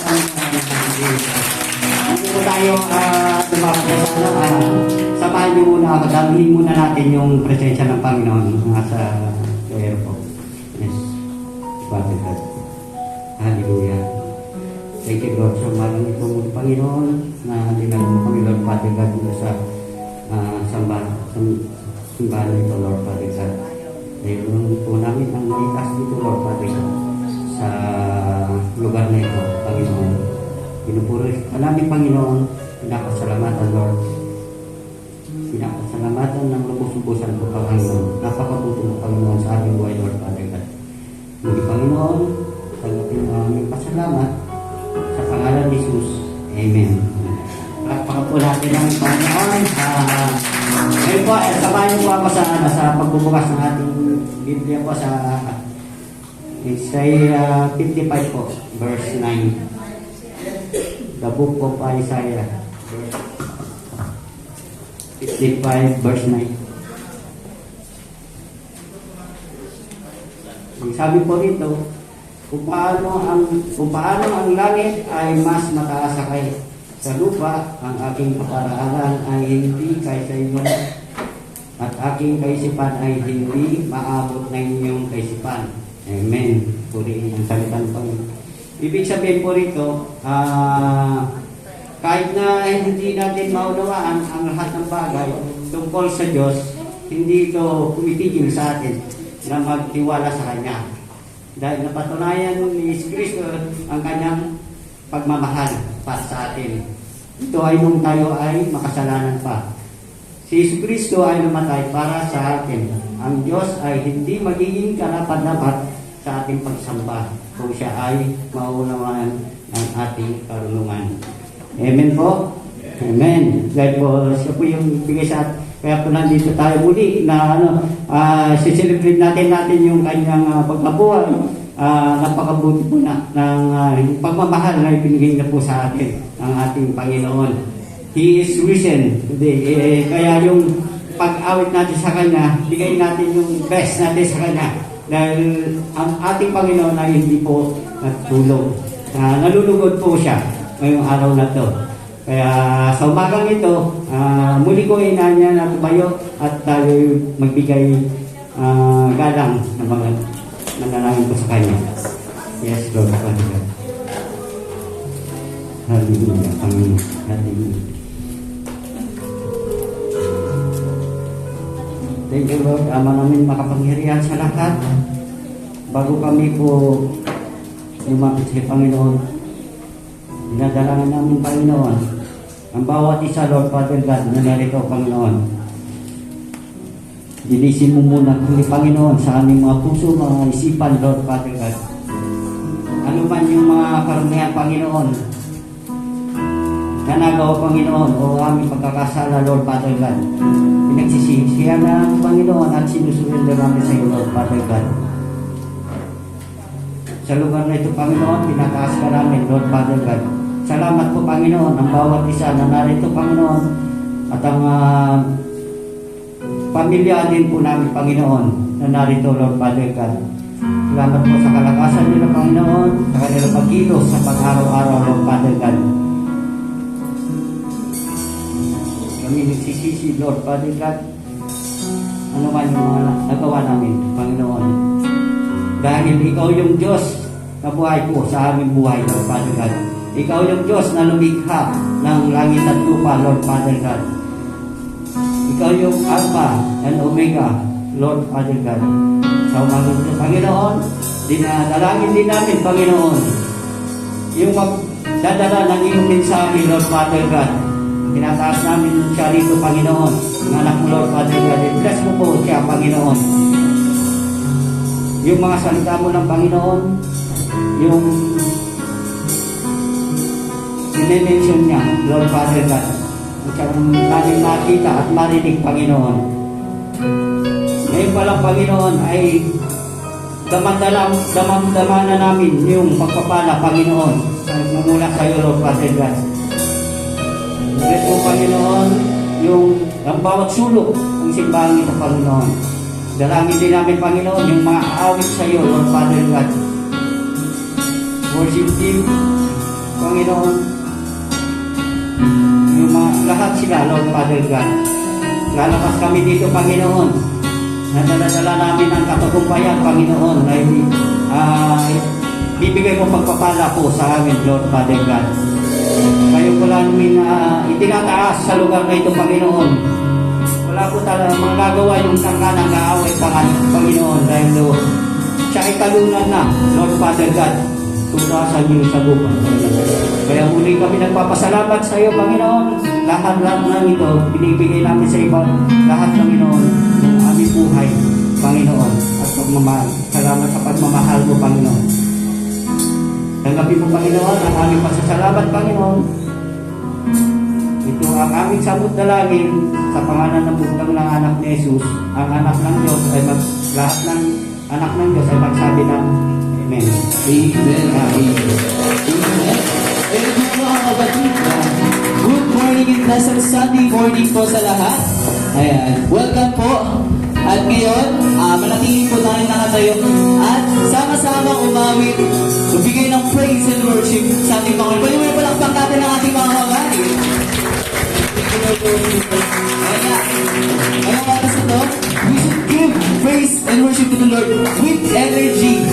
Hindi po tayo lumabas na samahan niyo muna ako. Damhin muna natin yung presensya ng Panginoon sa prayer po. Yes. Father God. Hallelujah. Thank you, Lord. So, maraming itong Panginoon na dinalo mo kami, Lord Father God, sa simbahan nito, Lord Father God. Dahil po namin ang maitas dito, Lord Father God, sa lugar na ito, Panginoon. Pinupuri ka namin, Panginoon. Pinapasalamatan, Lord. Pinapasalamatan ng lubos-lubusan po, Panginoon. Napakabuti mo, Panginoon, sa aming buhay, Lord Father God. Hindi, Panginoon, tanggapin mo aming pasalamat sa pangalan ni Jesus. Amen. Palakpakan po natin ang Panginoon. Ngayon po, samahan niyo po ako sa pagbubukas ng ating Biblia po sa Isaiah 55 po, verse 9. The book of Isaiah 55 verse 9. Ang sabi po rito, kung paano ang langit ay mas mataas sa lupa, ang aking kaparaanan ay hindi kaysa inyo, at aking kaisipan ay hindi maabot ng inyong kaisipan. Amen. Purihin ang salita ng Panginoon. Ibig sabihin po rito, kahit na hindi natin maunawaan ang lahat ng bagay tungkol sa Diyos, hindi ito pumitigil sa atin na magtiwala sa Kanya. Dahil napatunayan ni Kristo ang Kanyang pagmamahal para sa atin. Ito ay nung tayo ay makasalanan pa. Si Kristo ay namatay para sa atin. Ang Diyos ay hindi magiging karapat-dapat sa ating pagsamba kung siya ay maunawaan ng ating karunungan. Amen po? Amen. Dahil po, siya po yung bigay sa atin. Kaya po nandito tayo muli na siselebrate natin yung kanyang pagkabuhay. Napakabuti po na ng pagmamahal na ibinigay na po sa atin ng ating Panginoon. He is risen today. Kaya yung pag-awit natin sa Kanya, bigay natin yung best natin sa Kanya. Dahil ang ating Panginoon ay hindi po nagtulog. Nalulugod po siya ngayong araw na to. Kaya sa umagang ito, muli ko inanya na tumayo at tayo magbigay galang ng mga nanalangin ko sa Kanya. Yes, Lord. Hallelujah. Hallelujah. Hallelujah. Thank you, Lord. Ama namin makapangyarihan sa lahat. Bago kami po lumapit sa Panginoon, dinadalangan namin, Panginoon, ang bawat isa, Lord Father God, na narito, Panginoon. Dinisin mo muna kami, Panginoon, sa aming mga puso, mga isipan, Lord Father God. Ano man yung mga karamihan, Panginoon, na nagawa, Panginoon, o aming pagkakasala, Lord Father God. Pinagsisisihan na ang Panginoon at sinusurrender namin sa iyo, Lord Father God. Sa lugar na ito, Panginoon, pinataas ka namin, Lord Father God. Salamat po, Panginoon, ang bawat isa na narito, Panginoon, at ang pamilya din po namin, Panginoon, na narito, Lord Father God. Salamat po sa kalakasan nila, Panginoon, sa kanilang pagkilos sa pang-araw-araw, Lord Father God. Kami nagsisisi, Lord Father God, ano man yung mga nagawa namin, Panginoon. Dahil ikaw yung Diyos na buhay po sa aming buhay, Lord Father God. Ikaw yung Diyos na lumikha ng langit at lupa, Lord Father God. Ikaw yung Alpha and Omega, Lord Father God. Sa umagang ito, Panginoon, dinadalangin din namin, Panginoon, yung magdadala ng iyong mensahe, Lord Father God. Tinataas namin siya rito, Panginoon. Ang anak mo, Lord Father God. Bless mo po siya, Panginoon. Yung mga salita mo ng Panginoon, yung sinenensyon niya, Lord Father God. Ang siyang namin makita at marinig, Panginoon. Ngayon pa lang, Panginoon, ay damam-dama na namin yung pagpapala, Panginoon. Nagmumula sa iyo, Lord Father God. Bless mo, Panginoon, ang bawat sulok ng simbahan ito, Panginoon. Dalangin din namin, Panginoon, yung mga awit sa iyo, Lord Father God. Worship Team, Panginoon, yung mga, lahat sila, Lord Father God. Lalakas kami dito, Panginoon. Nadala namin ang katagumpayan, Panginoon, na bibigay mo pagpapala po sa amin, Lord Father God. Kayo ko namin itinataas sa lugar na ito, Panginoon. Wala po talaga magagawa yung tangka ng kaaway, Panginoon, dahil siya ay talunan na, Lord Father God. Tugasan niyo sa buwan. Kaya muli kami nagpapasalamat sa iyo, Panginoon. Lahat ng ito, binibigay namin sa iba, lahat, Panginoon, ng aming buhay, Panginoon, at pagmamahal. Salamat sa pagmamahal mo, Panginoon. Tanggapin mo, Panginoon, ang aming pasasalamat, Panginoon. Ito ang aming sabot na lagi sa pangalan ng bugtang ng anak ni Jesus. Ang anak ng Diyos ay lahat ng anak ng Diyos ay magsabi ng Amen. Amen. Amen. And mga kapatid, good morning and blessed Sunday morning po sa lahat. Ayan, welcome po. At ngayon, manatili po tayo nakatayo at sama-sama umawit, magbigay ng praise and worship sa ating Panginoon. Pwede mo palakpak natin ang ating mga kamay. Ngayong oras na to, we should give praise and worship to the Lord with energy.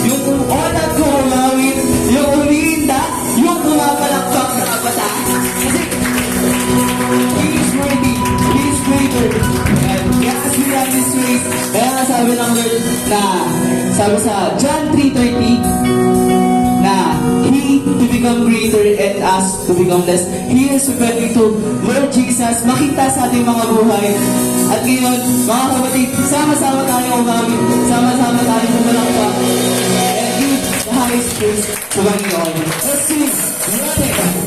Yung oras ko umawit, yung ulinda, yung pumapalakpak sa kabataan. Kasi, He is worthy, He is greater. And yes, we have this praise. Kaya nga sabi ng Lord na, sabi sa John 3:30, na He to become greater and us to become less. He is referring to Lord Jesus, makita sa ating mga buhay. At ngayon, mga kapatid, sama-sama tayo umawit, sama-sama tayo pumalakpak. And give the highest praise sa Panginoon. Let's sing, running!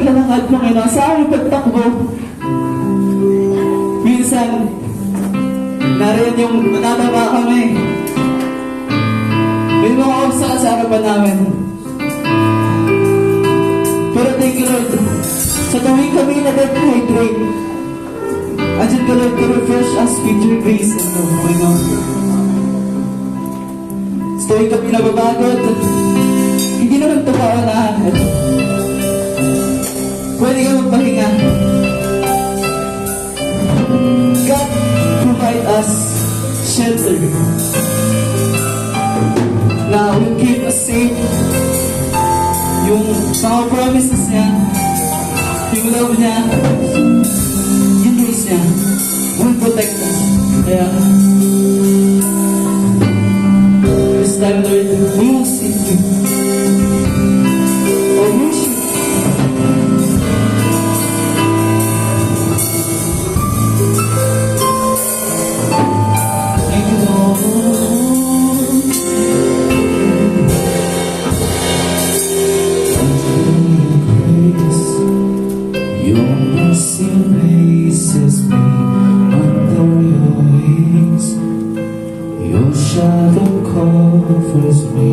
paglalakad, Panginoon, sa aming pagtakbo. Minsan, nariyan yung matatama kami. May mga obstacles sa harapan namin. Pero thank you, Lord. Sa tuwing kami na-dehydrate, andyan ka, Lord, to refresh us with your grace and love, Panginoon. Sa tuwing kami nababagod, hindi naman ito paunahan. Pwede ka magpahinga. God provide us shelter. Na will keep us safe. Yung mga promises niya, yung love niya, yung grace niya, will protect us. Kaya, this time, Lord, we won't seek you. Or worship. Thank you, Lord. Your mercy embraces me under your wings. Your shadow covers me.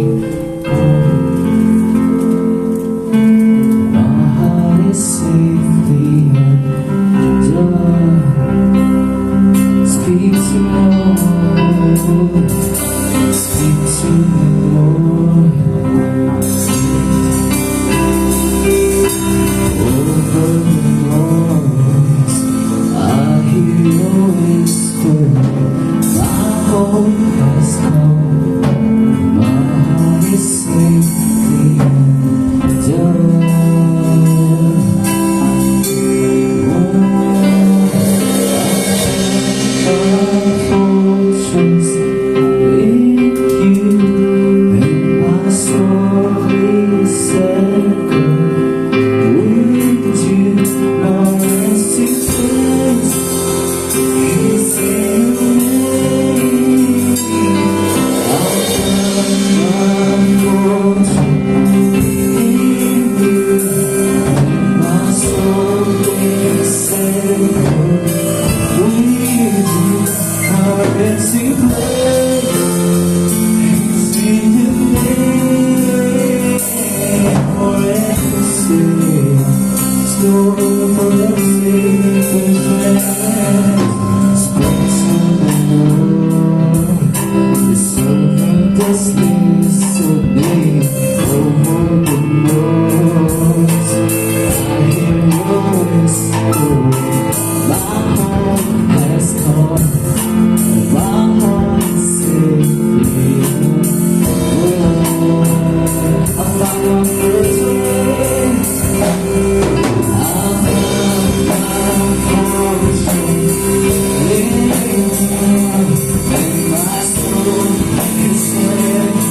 My heart is safely under. Speak to me, Lord. Speak to me, Lord. Over the noise, I hear your whisper. My hope has come. My heart is safely undone. My fortress with you, and my soul is settled. With you, my resting place is in me. I'll find my fortune in you. My soul is settled. With you, my resting place is in your name. Forever safe. Store for the sacred friends. Space on the Lord. The servant is listening over the noise. I hear your whispering. My home has come. My heart is safely undone. I found my first way. And my soul is set.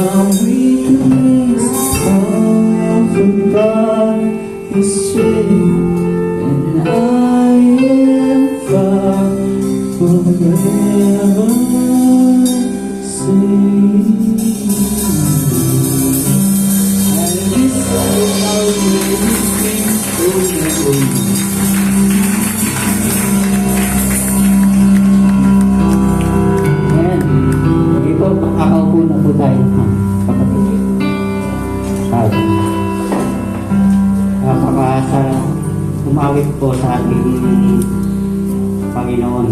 How weakness often by His strength, and I am found forever saved. And this is how everything over. Ayan. Hindi po, makakaupo na po tayo, kapatid. Sabi. Umawit po sa ating Panginoon.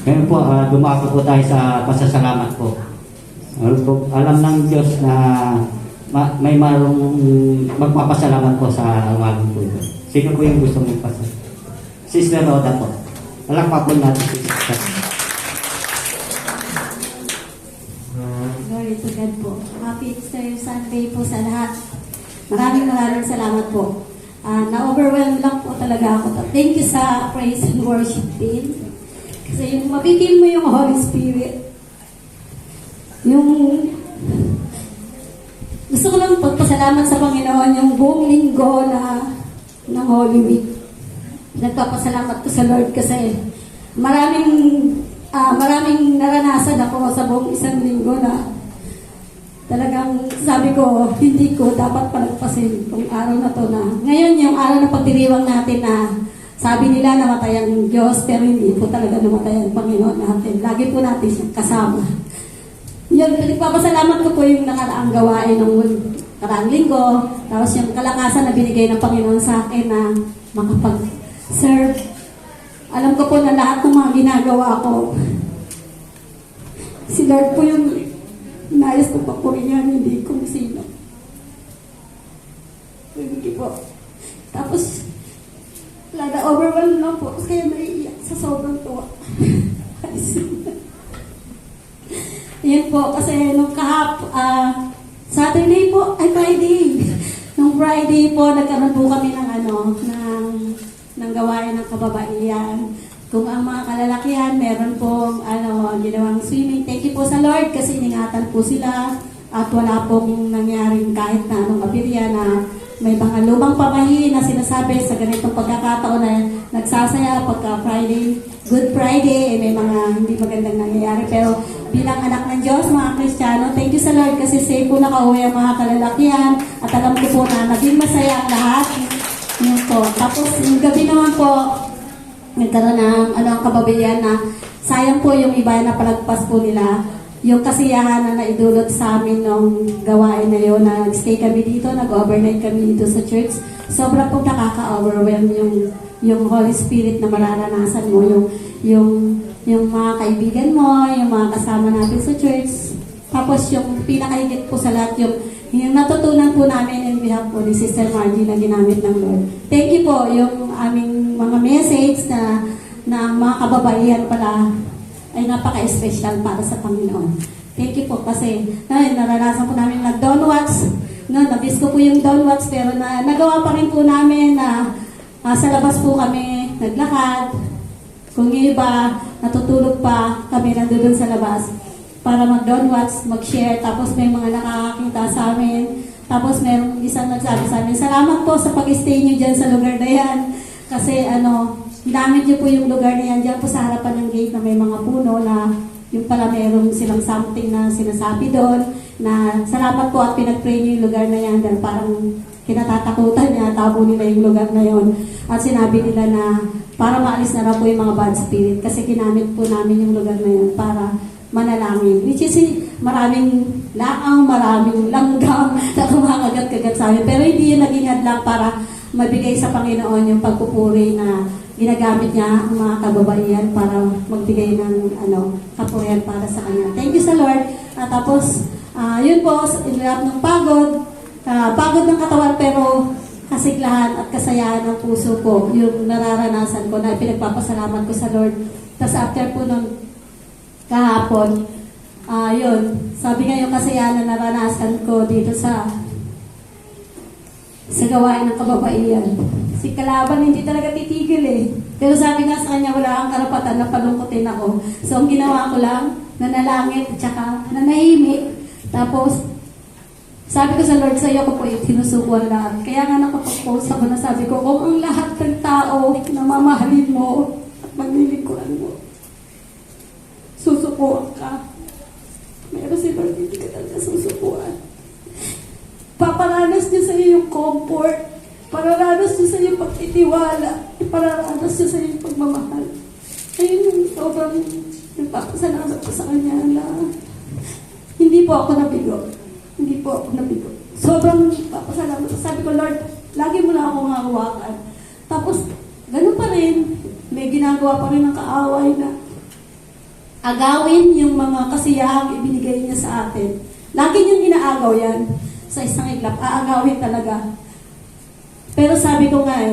Ngayon po, dumako po tayo sa pasasalamat po. Alam ng Diyos na may marong magpapasalamat po sa umagang po. Sino po yung gusto mong pasalamat? Sister Roda po. Palakpak po natin si Sister. Glory to God po. Happy Easter Sunday po sa lahat. Maraming salamat po. Na-overwhelmed lang po talaga ako. Thank you sa praise and worship team. Kasi yung mapipil mo yung Holy Spirit. Yung gusto ko lang pagpasalamat sa Panginoon yung buong linggo ng Holy Week. Nagpapasalamat ko sa Lord kasi maraming naranasan ako sa buong isang linggo na talagang sabi ko, hindi ko dapat palagpasin itong araw na to na. Ngayon, yung araw na pagdiriwang natin na sabi nila namatay ang Diyos, pero hindi po talaga namatay ang Panginoon natin. Lagi po natin siyang kasama. Yun, nagpapasalamat ko po yung nakaraang gawain ng nakaraang linggo, tapos yung kalakasan na binigay ng Panginoon sa akin na makapag-serve. Alam ko po na lahat ng mga ginagawa ko, si Lord po yung inayos ko pa po yan, hindi kung sino. Hindi po. Tapos, overwhelmed lang po kasi naiiyak sa sobrang tuwa. Yan po, kasi nung Saturday po, ay Friday. Nung Friday po, nagkaroon po kami ng gawain ng kababaihan. Kung ang mga kalalakihan, meron pong ginawang swimming. Thank you po sa Lord kasi iningatan po sila at wala pong nangyaring kahit na anong aberya na may mga lumang pamahiin na sinasabi sa ganitong pagkakataon na nagsasaya pagka Friday, Good Friday, may mga hindi magandang nangyayari. Pero bilang anak ng Diyos, mga Kristiyano, thank you sa Lord kasi safe po nakauwi ang mga kalalakihan at alam ko po na naging masaya ang lahat. Yun po. Tapos yung gabi naman po, nagkaroon ng kababayan na sayang po yung iba na palagpas po nila. Yung kasiyahan na naidulot sa amin nung gawain na yun, na nag-stay kami dito, nag-overnight kami dito sa church. Sobrang po nakaka-overwhelm yung Holy Spirit na mararanasan mo, yung mga kaibigan mo, yung mga kasama natin sa church. Tapos yung pinakahigit po sa lahat, yung natutunan po namin in behalf po ni Sister Margie na ginamit ng Lord. Thank you po, yung aming mga message na mga kababaihan pala ay napaka-special para sa Panginoon. Thank you po kasi naranasan po namin nag-downwatch. Na-miss ko po yung downwatch pero nagawa pa rin po namin na sa labas po kami naglakad. Kung iba, natutulog pa kami nandun sa labas para mag-downwatch, mag-share. Tapos may mga nakakakita sa amin. Tapos merong isang nagsabi sa amin, salamat po sa pag-stay nyo dyan sa lugar na yan. Kasi gamit niyo po yung lugar na yan dyan po sa harapan ng gate na may mga puno na yung pala merong silang something na sinasabi doon na salamat po at pinag-pray niyo yung lugar na yan dahil parang kinatatakutan niya, tabo nila yung lugar na yon. At sinabi nila na para maalis na raw po yung mga bad spirit kasi ginamit po namin yung lugar na yon para manalangin. Which is maraming laang, maraming langgam na kumakagat-kagat sa amin. Pero hindi yun naging hadlang para mabigay sa Panginoon yung pagpupuri na ginagamit niya ang mga kababaihan para magbigay ng kapurihan para sa Kanya. Thank you sa Lord. Tapos, yun po, inilap ng pagod ng katawan pero kasiglahan at kasayahan ng puso ko, yung nararanasan ko na pinagpapasalamat ko sa Lord. Tapos after po nung kahapon, yun, sabi nga yung kasayahan na naranasan ko dito sa gawain ng kababaihan. Si Kalaban hindi talaga titigil eh. Pero sabi nga sa kanya, wala kang karapatan na palungkutin ako. So ang ginawa ko lang, nanalangit at saka nanahimik. Tapos, sabi ko sa Lord, sa iyo ko po yung sinusukuan lahat. Kaya nga nakapag-post ako na sabi ko, kung ang lahat ng tao na mamahalin mo at maglilingkuran mo, susukuan ka. Meron si Lord, hindi ka talaga susukuan. Paparanas niya sa iyo yung comfort. Pararanas niya sa iyo yung pagtitiwala. Pararanas niya sa iyo yung pagmamahal. Ayun yung sobrang nagpapasalamat ko sa kanya na hindi po ako nabigo. Hindi po ako nabigo. Sobrang papasalamat. Sabi ko, Lord, lagi mo na akong hawakan. Tapos, ganun pa rin. May ginagawa pa rin ng kaaway na agawin yung mga kasiyahang ibinigay niya sa atin. Lagi niyang inaagaw yan. Sa isang iglap, aagawin talaga. Pero sabi ko nga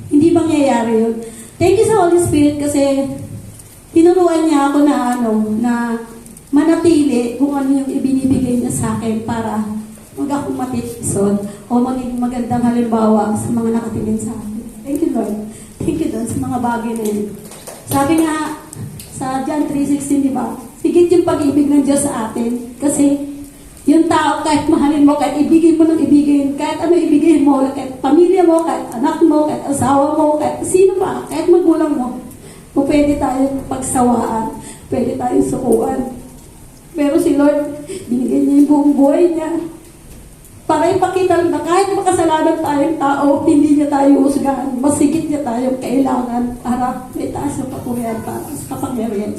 hindi mangyayari yun. Thank you sa Holy Spirit kasi tinuruan niya ako na manatili kung ano yung ibinibigay niya sa akin para huwag akong matitisod o maging magandang halimbawa sa mga nakatingin sa akin. Thank you, Lord. Thank you, Lord, sa mga bagay na yun. Sabi nga sa John 3:16, di ba? Higit yung pag-ibig ng Diyos sa atin. Kasi yung tao, kahit mahalin mo, kahit ibigin mo ng ibigin, kahit ano ibigin mo, kahit pamilya mo, kahit anak mo, kahit asawa mo, kahit sino pa, kahit magulang mo, pwede tayong pagsawaan, pwede tayong sukuan. Pero si Lord, binigay niya yung buong buhay niya para ipakita na kahit makasalanan tayong tao, hindi niya tayo husgahan. Masigit niya tayong kailangan para may taas ng papurihan para sa kapangyarihan.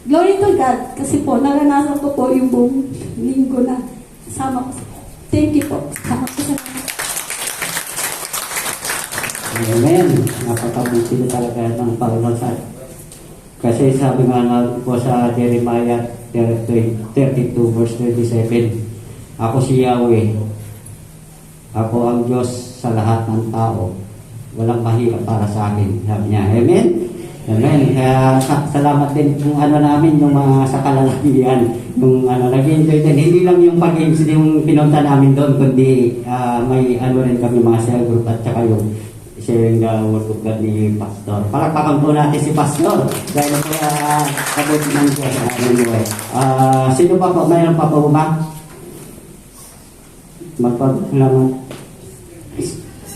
Glory to God, kasi po, naranasan ko po yung buong linggo na kasama ko. Thank you po. Kasama ko sa Amen. Napakabuti na talaga ng Panginoon sa kasi sabi nga po sa Jeremiah 32 verse 27, ako si Yahweh, ako ang Diyos sa lahat ng tao, walang mahirap para sa akin, sabi niya. Amen? Amen. Kaya salamat din kung ano namin, yung mga sa kalalakihan, yung nag-enjoy din. Hindi lang yung pag-games yung pinunta namin doon, kundi may rin kami mga cell group at saka yung sharing the word of God ni Pastor. Palakpakan po natin si Pastor dahil kaya kabuti ng Diyos sa aming buhay. Sino pa po? Mayroon pa po ba? Magpaglaman.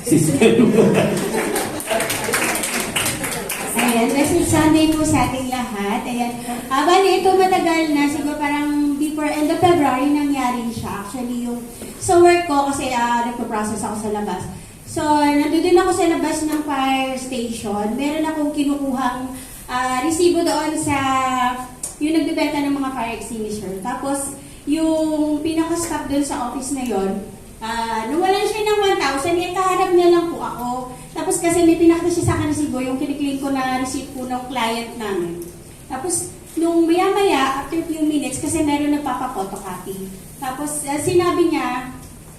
Sister. Ayan, blessed Sunday po sa ating lahat. Ayan. Bali, ito matagal na, siguro parang before end of February nangyari siya. Actually, yung sa work ko, kasi nagpo-process ako sa labas. So, nandun ako sa labas ng fire station. Meron akong kinukuhang resibo doon sa yung nagbibenta ng mga fire extinguisher. Tapos, yung pinaka-stop doon sa office na yon, nawalan siya ng 1,000, kaharap niya lang po ako. Tapos kasi may pinakita siya sa akin resibo, yung kiniklaim ko na receipt po ng client namin. Tapos, nung maya-maya, after few minutes, kasi meron nagpapa-photocopy. Tapos, sinabi niya,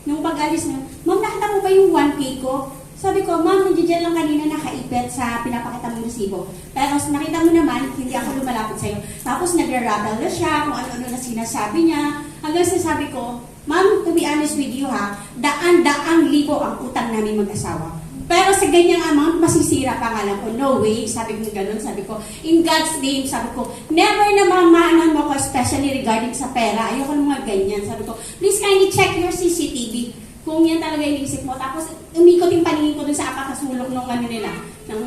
nung pag-alis niya, ma'am, nakita mo ba yung 1K ko? Sabi ko, ma'am, nandiyan lang kanina nakaipit sa pinapakita mong resibo. Pero nakita mo naman, hindi ako lumalapit sa'yo. Tapos nag-rattle na siya, kung ano-ano na sinasabi niya. Hanggang sabi ko, ma'am, to be honest with you ha, daan-daang libo ang utang namin mag-asawa. Pero sa ganyang amount, masisira pa nga lang ko. No way, sabi ko ganun. Sabi ko, in God's name, sabi ko, never na mamaanan mo ko, especially regarding sa pera. Ayoko ng mga ganyan. Sabi ko, please kindly check your CCTV. Kung yan talaga yung isip mo. Tapos, umikot yung paningin ko dun sa apakasulok ng ano nila, ng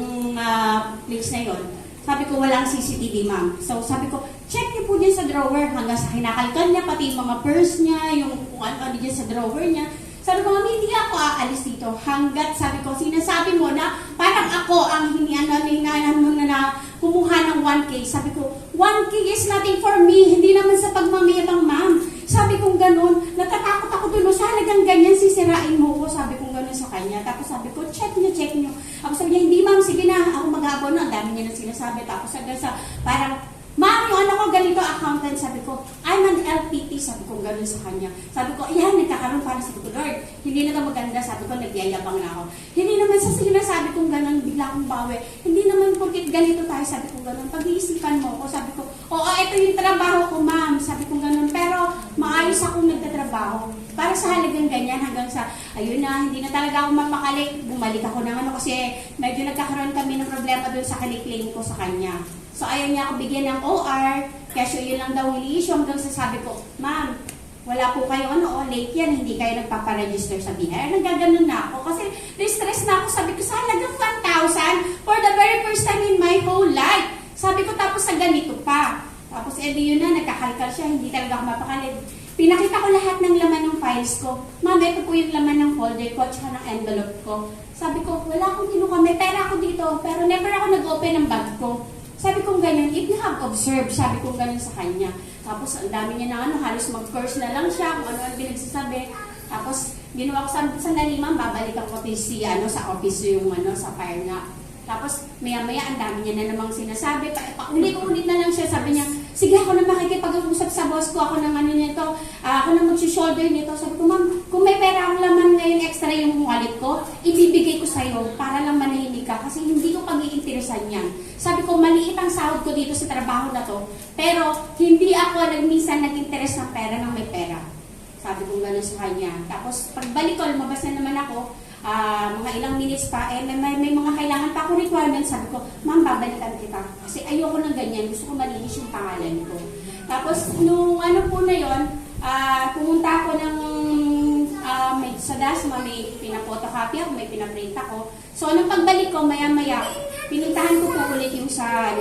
place na yon. Sabi ko, walang CCTV, ma'am. So, sabi ko, check niyo po dyan sa drawer. Hanggang sa kinakalkan niya, pati yung mga purse niya, yung kung ano dyan sa drawer niya. Sabi ko, ma'am, hindi ako aalis dito. Hanggat, sabi ko, sinasabi mo na parang ako ang hinahan mo na kumuha ng 1K. Sabi ko, 1K is nothing for me. Hindi naman sa pagmamayabang, ma'am. Sabi kong ganun, natatakot ako dun. Sa halagang ganyan, sisirain mo ko. Sabi kong ganun sa kanya. Tapos sabi ko, check nyo. Ako sabi niya, hindi ma'am, sige na, ako mag-aabon na. Ang dami niya na sinasabi. Tapos hanggang sa, parang, ma'am, yung ano ko, ganito, accountant. Sabi ko, I'm an LPT. Sabi ko, ganun sa kanya. Sabi ko, ayan, nagkakaroon para. Sabi ko, Lord, hindi na ito maganda. Sabi ko, nagyayabang na ako. Hindi naman sa sinasabi kong ganun, bigla akong bawi. Hindi naman porkit ganito tayo. Sabi ko, ganun. Pag-iisipan mo ako, sabi ko, oo, ito yung trabaho ko, ma'am. Sabi ko, ganun. Pero, maayos akong nagtatrabaho. Para sa halagang ganyan, hanggang sa, ayun na, hindi na talaga ako mapakalik. Bumalik ako ng ano, kasi medyo nagkakaroon kami ng problema doon sa kaniklaim ko sa kanya. So, ayaw niya ako bigyan ng OR. Kesyo yun lang daw ini-issue hanggang sa sabi ko, ma'am, wala po kayo late yan, hindi kayo nagpaparegister sa BIR. Nagaganon na ako kasi distress na ako. Sabi ko, sa halagang 1,000 for the very first time in my whole life. Sabi ko, tapos sa ganito pa. Tapos yun na, nagkakalkal siya, hindi talaga ako mapakalid. Pinakita ko lahat ng laman ng files ko. Ma'am, ito po yung laman ng folder ko at ng envelope ko. Sabi ko, wala akong kinuha, may pera ako dito, pero never ako nag-open ng bag ko. Sabi kong ganyan, if you have observed, sabi kong ganyan sa kanya. Tapos ang dami niya na halos mag-curse na lang siya, kung ano ang pinagsasabi. Tapos ginawa ko sandali, ma'am, babalikan ko sa office yung sa fire nga. Tapos maya-maya ang dami niya na namang sinasabi, paulit-ulit na lang siya, sabi niya, sige ako na makikipag-usap sa boss ko, ako nang nito, ako na mag-shoulder nito. Sabi ko, ma'am, kung may pera akong laman ngayon extra yung wallet ko, ibibigay ko sa'yo para lang manahimik ka kasi hindi ko pag-iinteresan yan. Sabi ko, maliit ang sahod ko dito sa trabaho na to, pero hindi ako minsan nag-interest ng pera ng may pera. Sabi ko gano'n sa kanya. Tapos pagbalik ko, lumabas na naman ako, mga ilang minutes pa, may mga kailangan pa ako requirements. Sabi ko, ma'am, babalikan kita. Kasi ayoko ng ganyan. Gusto ko malinis yung pangalan ko. Tapos, nung po na yon, pumunta ako ng sa DASMA, may pinapotocopy ako, may pinaprint ako. So, nung pagbalik ko, maya-maya, pinuntahan ko po ulit yung sa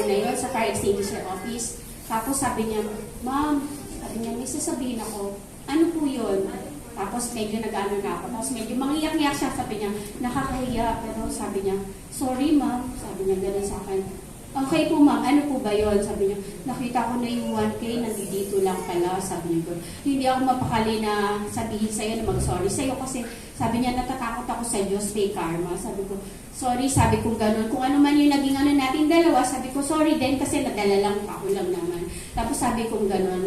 fire extinguisher office. Tapos sabi niya, ma'am, may sasabihin ako, ano po yun? Tapos medyo nag-ano na ako. Tapos medyo mangiyak-iyak siya. Sabi niya, nakakahiya. Pero sabi niya, sorry ma'am. Sabi niya gano'n sa akin. Okay po ma'am, ano po ba yun? Sabi niya, nakita ko na yung 1K, nandito lang pala. Sabi niya, hindi ako mapakali na sabihin sa'yo na mag-sorry sa'yo. Kasi sabi niya, natatakot ako sa Diyos, kay karma. Sabi ko, sorry, sabi ko gano'n. Kung ano man yung naging nating dalawa, sabi ko, sorry din kasi nadala lang ako lang naman. Tapos sabi kong gano'n,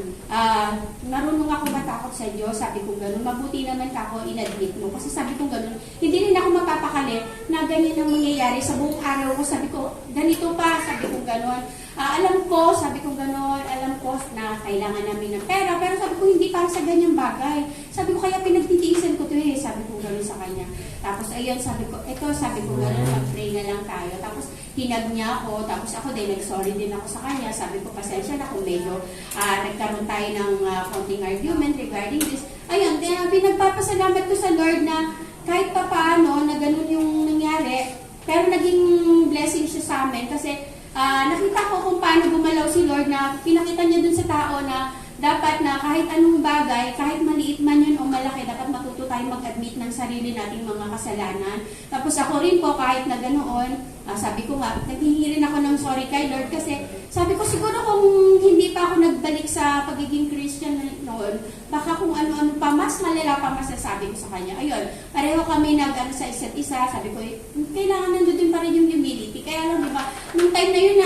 marunong ako matakot sa Diyos, sabi kong gano'n, mabuti naman ka ako, in-admit mo. Kasi sabi kong gano'n, hindi rin ako mapapakali na ganyan ang mangyayari sa buong araw ko. Sabi ko, ganito pa, sabi kong gano'n. Alam ko, sabi kong gano'n, alam ko na kailangan namin ng pera, pero sabi ko, hindi para sa ganyang bagay. Sabi ko, kaya pinagtitiisan ko ito sabi kong gano'n sa kanya. Tapos ayun, sabi ko, sabi ko gano'n, mag-pray na lang tayo. Tapos hinag niya ako, tapos ako din, nag-sorry din ako sa kanya. Sabi ko, pasensya na kung medyo nagkaroon tayo ng konting argument regarding this. Ayun, pinagpapasalamat ko sa Lord na kahit pa paano na ganun yung nangyari, pero naging blessing siya sa amin kasi nakita ko kung paano gumalaw si Lord na pinakita niya dun sa tao na dapat na kahit anong bagay, kahit maliit man yun o malaki, dapat matuto tayo mag-admit ng sarili nating mga kasalanan. Tapos ako rin po, kahit na ganoon, sabi ko nga, naghihirin ako ng sorry kay Lord kasi sabi ko siguro kung hindi pa ako nagbalik sa pagiging Christian noon, baka kung ano-ano pa, mas malala pa masasabi ko sa kanya. Ayun, pareho kami sa isa't isa, sabi ko, kailangan nandun pa rin yung humility. Kaya lang, diba, nung time na yun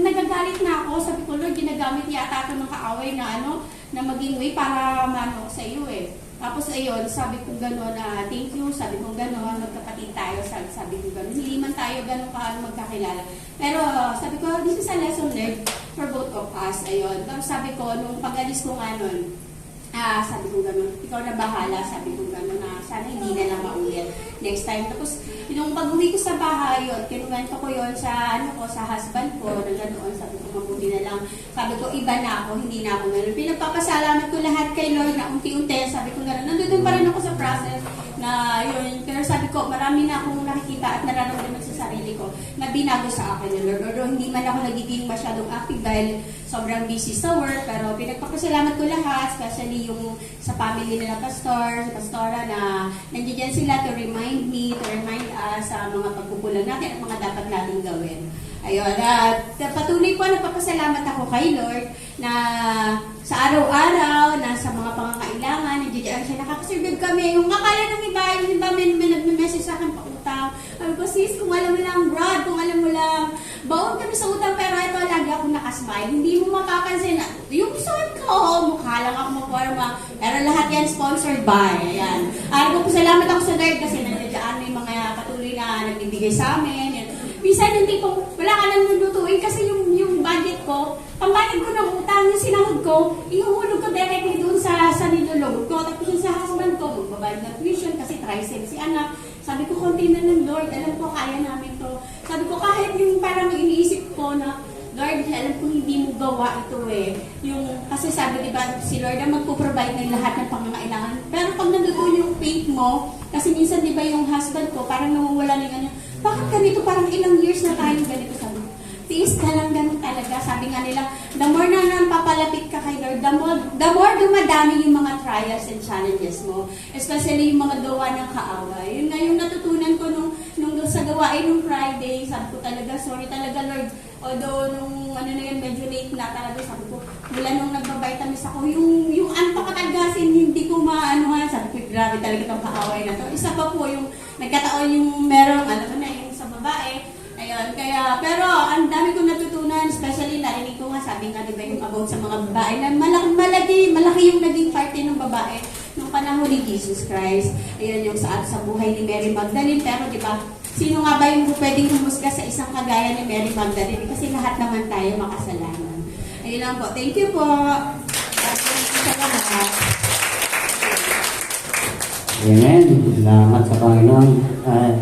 nagagalit na ako, sabi ko, Lord, ginagamit yata ito ng kaaway na maging way para mano sa iyo Tapos ayun, sabi ko gano'n thank you, sabi ko gano'n, magkapatid tayo, sabi ko gano'n, hindi man tayo gano'n magkakilala. Pero sabi ko, this is a lesson learned for both of us, ayun. Tapos sabi ko, nung pag-alis ko nga nun, sabi ko gano'n, ikaw na bahala, sabi ko gano'n sana hindi na lang maulit next time. Tapos, nung pag-uwi ko sa bahay, yun, kinuwento ko yun sa husband ko, na ganoon, sabi ko, mabuti na lang. Sabi ko, iba na ako, hindi na ako gano'n. Pinagpapasalamat ko lahat kay Lord na unti-unti, sabi ko gano'n. Nandun pa rin ako sa process na yun. Pero sabi ko, marami na akong nakikita at nararamdaman sa sarili ko na binago sa akin ni Lord. Although hindi man ako nagiging masyadong active dahil sobrang busy sa work, pero pinagpapasalamat ko lahat, especially yung sa family nila pastora na nandiyan sila to remind us sa mga pagkukulang natin at mga dapat nating gawin. Ayun, patuloy po nagpapasalamat ako kay Lord na sa araw-araw, na sa mga pangangailangan, nandiyan siya, nakakasurvive kami. Yung akala ng iba may nagme-message sa akin pa utang. Sabi ko, sis, kung alam mo lang, Brad, kung alam mo lang, baon kami sa utang, pero ito, lagi ako nakasmile. Hindi mo mapapansin na, yung suot ko, mukha lang ako maporma. Pero lahat yan sponsored by. Ayan. Salamat ako sa Lord kasi nandiyan may mga patuloy na nagbibigay sa amin. Yan. Minsan hindi ko, wala ka nang lulutuin kasi yung budget ko, pambayad ko ng utang, yung sinahod ko, ihuhulog ko directly doon sa nilulog ko. Tapos yung sa husband ko, magbabayad ng tuition kasi tricycle si anak. Sabi ko, konti na ng Lord, alam ko, kaya namin to. Sabi ko, kahit yung parang iniisip ko na, Lord, alam kung hindi mo gawa ito eh. Kasi sabi diba, si Lord ang magpo-provide ng lahat ng pangangailangan. Pero pag nandoon yung faith mo, kasi minsan diba yung husband ko, parang nawawala na ganyan. Bakit ganito? Parang ilang years na tayo ganito, sabi ko. Tiis ka lang ganun talaga. Sabi nga nila, the more na papalapit ka kay Lord, the more dumadami yung mga trials and challenges mo. Especially yung mga gawa ng kaaway. Yun nga yung natutunan ko nung sa gawain nung Friday. Sabi ko talaga, sorry talaga Lord. Although nung ano na yun, medyo late na talaga. Sabi ko, mula nung nagbabitamins ako, yung anpakatagasin, hindi ko maano. Sabi ko, grabe talaga itong kaaway na to. Isa pa po yung nagkataon yung merong, alam mo na, yung sa babae. Ayun, pero ang dami kong natutunan, especially narinig ko nga, sabi nga diba yung about sa mga babae, na malaki yung naging parte ng babae nung panahon ni Jesus Christ. Ayun, yung sa buhay ni Mary Magdalene, pero diba, sino nga ba yung pwedeng humusga sa isang kagaya ni Mary Magdalene? Kasi lahat naman tayo makasalanan. Ayun lang po. Thank you po. Sa lahat. Amen. Salamat sa Panginoon.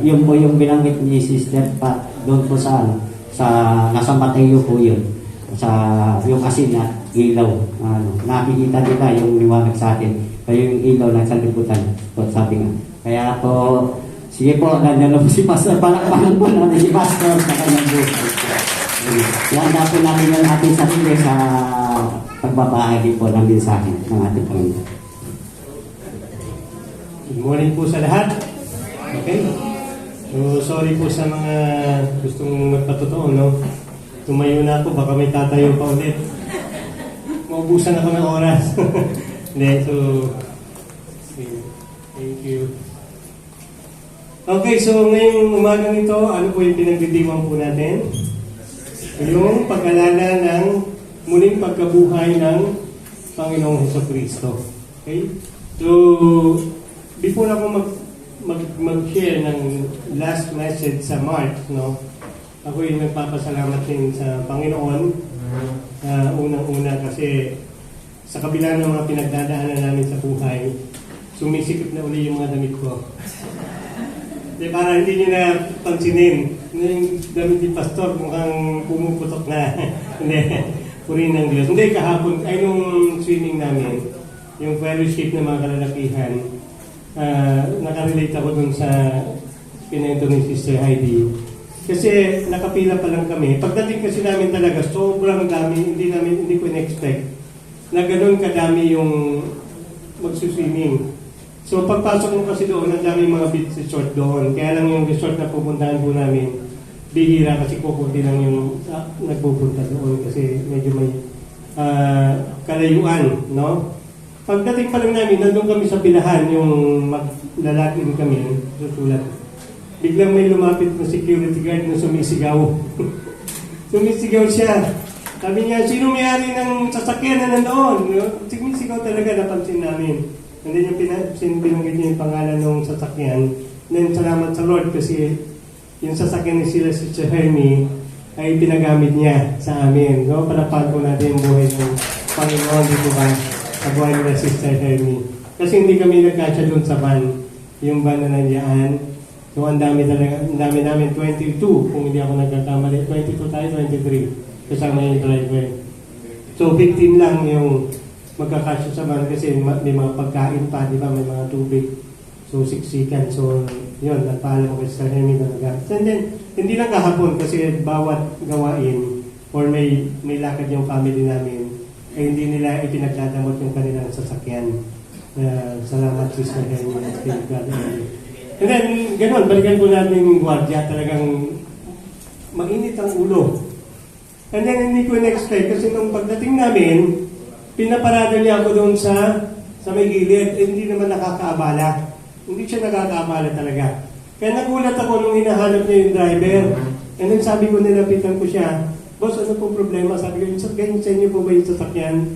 Yun po yung binanggit ni Sister Pat doon po sa nasa Mateo po yun. Sa yung asin na ilaw. Nakikita nila yung liwanag sa atin. Kaya yung ilaw na sa liputan. Po, sabi nga. Kaya po, sige po, nandiyan na po si Pastor. Palakpakan po natin si Pastor sa kanyang buhay. Ianda po natin yung ating sarili sa pagbabahagi po ng mensahe ng ating Panginoon. Good morning po sa lahat. Okay? So, sorry po sa mga gustong magpatotoo, no? Tumayo na ako, baka may tatayo pa ulit. Maubusan ako ng oras. Hindi, so, okay. Thank you. Okay, so ngayong umagang ito, ano po yung pinagdidiwang po natin? Yung pag-alala ng muling pagkabuhay ng Panginoong Hesukristo. Okay? So, before ako mag-share ng last message sa March, no? Ako yung nagpapasalamat din sa Panginoon. Unang-una kasi sa kabila ng mga pinagdadaanan namin sa buhay, sumisikip na uli yung mga damit ko. Para hindi nyo na pansinin, yung damit ni Pastor mukhang pumuputok na. Hindi, purihin ng Diyos. Hindi, kahapon, ay nung swimming namin, yung fellowship ng mga kalalakihan, nakarelate ako dun sa pinento ni Sister Heidi. Kasi nakapila pa lang kami. Pagdating kasi namin talaga, sobrang dami, hindi ko in-expect na ganun kadami yung magsuswimming. So pagpasok mo kasi doon, ang dami mga beach resort doon. Kaya lang yung resort na pupuntahan po namin, bihira kasi kukunti lang yung nagpupunta doon kasi medyo may kalayuan, no? Pagdating pa lang namin, nandun kami sa pilahan, yung maglalakin kami, susulat. Biglang may lumapit na security guard na sumisigaw. Sumisigaw siya. Sabi niya, sino may-ari ng sasakyan na nandoon? Sumisigaw talaga, napansin namin. And then yung binanggit niya yung pangalan ng sasakyan. And then salamat sa Lord kasi yung sasakyan ni sila si Hermie ay pinagamit niya sa amin. So, panapan po natin yung buhay ng Panginoon dito ba? Sa buhay nila Sister Hermie. Kasi hindi kami nagkasya doon sa van. Yung van na nandiyan. So, ang dami namin, 22. Kung hindi ako nagkakamali, 22 tayo, 23. Kasama yung driver. So, 15 lang yung magkakasya sa van kasi may mga pagkain pa, di ba? May mga tubig. So, siksikan. So, yun, nagpaalam ko sa Hermie talaga. And then, hindi lang kahapon kasi bawat gawain or may lakad yung family namin, ay hindi nila ipinagdadamot yung kanilang sasakyan. Salamat Sister Hermie. And then, ganun, balikan po natin yung gwardiya. Talagang mainit ang ulo. And then, hindi ko in-expect kasi nung pagdating namin, pinaparada niya ako doon sa may gilid. Hindi naman nakakaabala. Hindi siya nakakaabala talaga. Kaya nagulat ako nung hinahanap niya yung driver. And then sabi ko, nilapitan ko siya, Boss, ano pong problema? Sabi ko, ganyan sa inyo po ba yung sasakyan?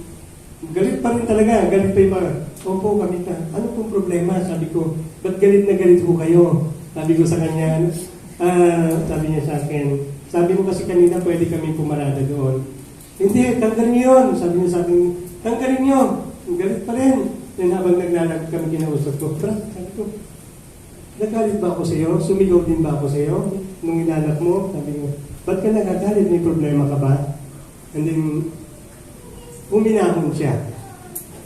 Galit pa rin talaga. Galit pa yung mga, opo, kami ka. Ano pong problema? Sabi ko, ba't galit na galit po kayo? Sabi ko sa kanya, sabi niya sa akin, sabi mo kasi kanina pwede kami pumarada doon. Hindi, tanggalin niyo yun. Sabi niya sa akin, tanggalin niyo. Galit pa rin. Then habang naglalagay kami kinausap ko, sabi ko, nagalit ba ako sa iyo? Sumigaw din ba ako sa iyo? Nung inalak mo, sabi ko, ba't ka nagagalit? May problema ka ba? And then, huminahon siya.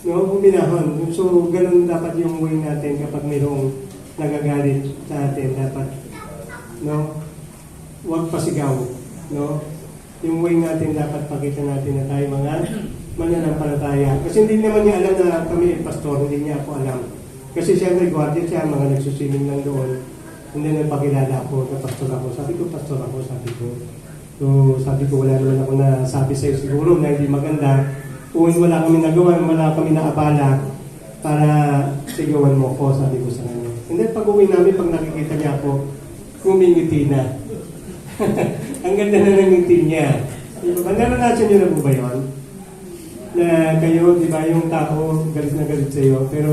No, huminahon. So, ganun dapat yung way natin kapag mayroong nagagalit sa atin. Dapat, no, huwag pasigaw. No? Yung way natin dapat pakita natin na tayo mga mananampalataya. Kasi hindi naman niya alam na kami ay pastor, hindi niya ako alam. Kasi siyempre, guardia siya, mga nagsusiling lang doon. And then, nagpakilala ako na pastor ako. Sabi ko, pastor ako, sabi ko. So, sabi ko, wala naman ako na sabi sa'yo siguro na hindi maganda. Kung wala kami nagawa, wala kami naabala para sigawan mo ko, sabi ko sa kanya. And then, pag uwi namin, pag nakikita niya ako, kumingiti na. Ang ganda na ng ngiti niya. Naranasan niyo na po ba yun? Na kayo, di ba, yung tao galit na galit sa'yo, pero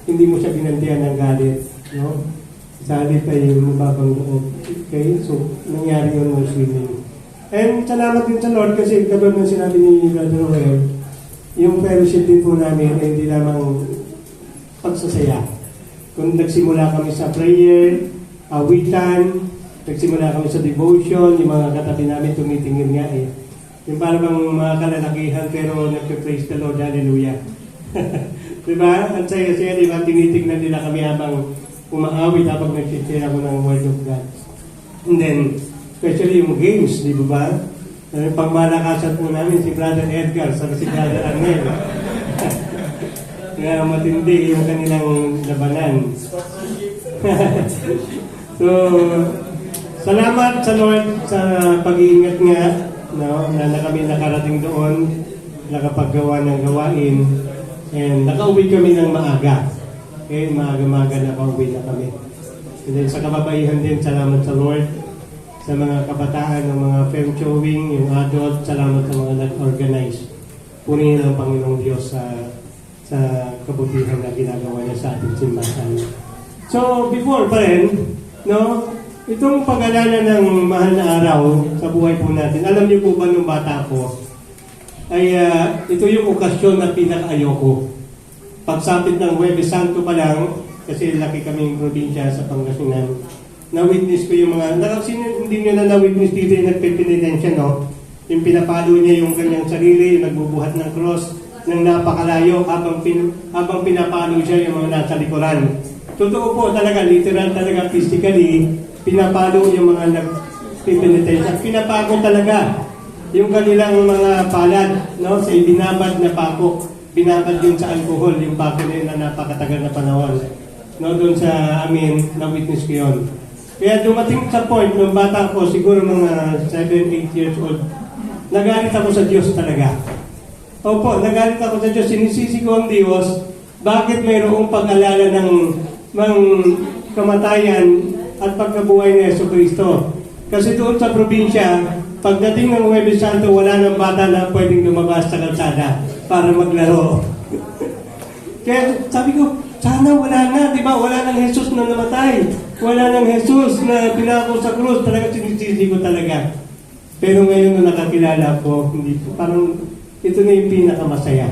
hindi mo siya binandihan ng galit. No? Sa halip ay mababang loob. Okay? So, nangyari yun ng swimming. And salamat din sa Lord kasi katulad ng sinabi ni Brother Roel, yung fellowship din po namin ay hindi lamang pagsasaya. Kung nagsimula kami sa prayer, awitan, nagsimula kami sa devotion, yung mga katabi namin tumitingin nga eh. Yung parang mga kalalakihan pero nagpe-praise the Lord, hallelujah. Diba? Ang saya-saya, diba? Tinitignan nila kami habang umaawit habang nag-share ako ng Word of God. And then, especially yung games, di ba? Pangmalakasan po namin si Brother Edgar sa si Brother Angel. Kaya matindi yung kanilang labanan. So, salamat sa Lord sa pag-iingat nga, no, na kami nakarating doon, nakapaggawa ng gawain, and nakauwi kami ng maaga. Okay, maaga-maga nakauwi na kami. And then sa kababaihan din, salamat sa Lord. Sa mga kabataan, ng mga film showing, yung adult, salamat sa mga nag-organize. Punin ang Panginoong Diyos sa kabutihan na ginagawa niya sa ating simbahan. So, before pa rin, no, itong pag-alala ng mahal na araw sa buhay po natin, alam niyo po ba nung bata ko, ay ito yung okasyon na pinaka-ayoko. Pagsapit ng Huwebes Santo pa lang, kasi laki kaming probinsya sa Pangasinan, na-witness ko yung mga, hindi nyo na na-witness dito yung nagpipinitensya, no? Yung pinapalo niya yung kanyang sarili, yung nagbubuhat ng cross, ng napakalayo, habang pinapalo siya yung mga nasa likuran. Totoo po talaga, literal talaga, physically, pinapalo yung mga nagpipinitensya. Pinapako talaga yung kanilang mga palad, no? Sa ibinabad na pako. Binabad yun sa alcohol, yung pako na napakatagal na panahon. No, doon sa amin, na-witness ko yun. Kaya dumating sa point, nung bata ko, siguro mga 7-8 years old, nagalit ako sa Diyos talaga. Opo, nagalit ako sa Diyos. Sinisisi ko ang Diyos, bakit mayroong pag-alala ng kamatayan at pagkabuhay ni Jesucristo. Kasi doon sa probinsya, pagdating ng Huwebes Santo, wala nang bata na pwedeng lumabas sa kalsada para maglaro. Kaya sabi ko, sana wala na, di ba? Wala nang Jesus na namatay. Wala nang Jesus na pinako sa krus. Talaga sinisisi ko talaga. Pero ngayon na nakakilala ko, hindi po, parang ito na yung pinakamasaya.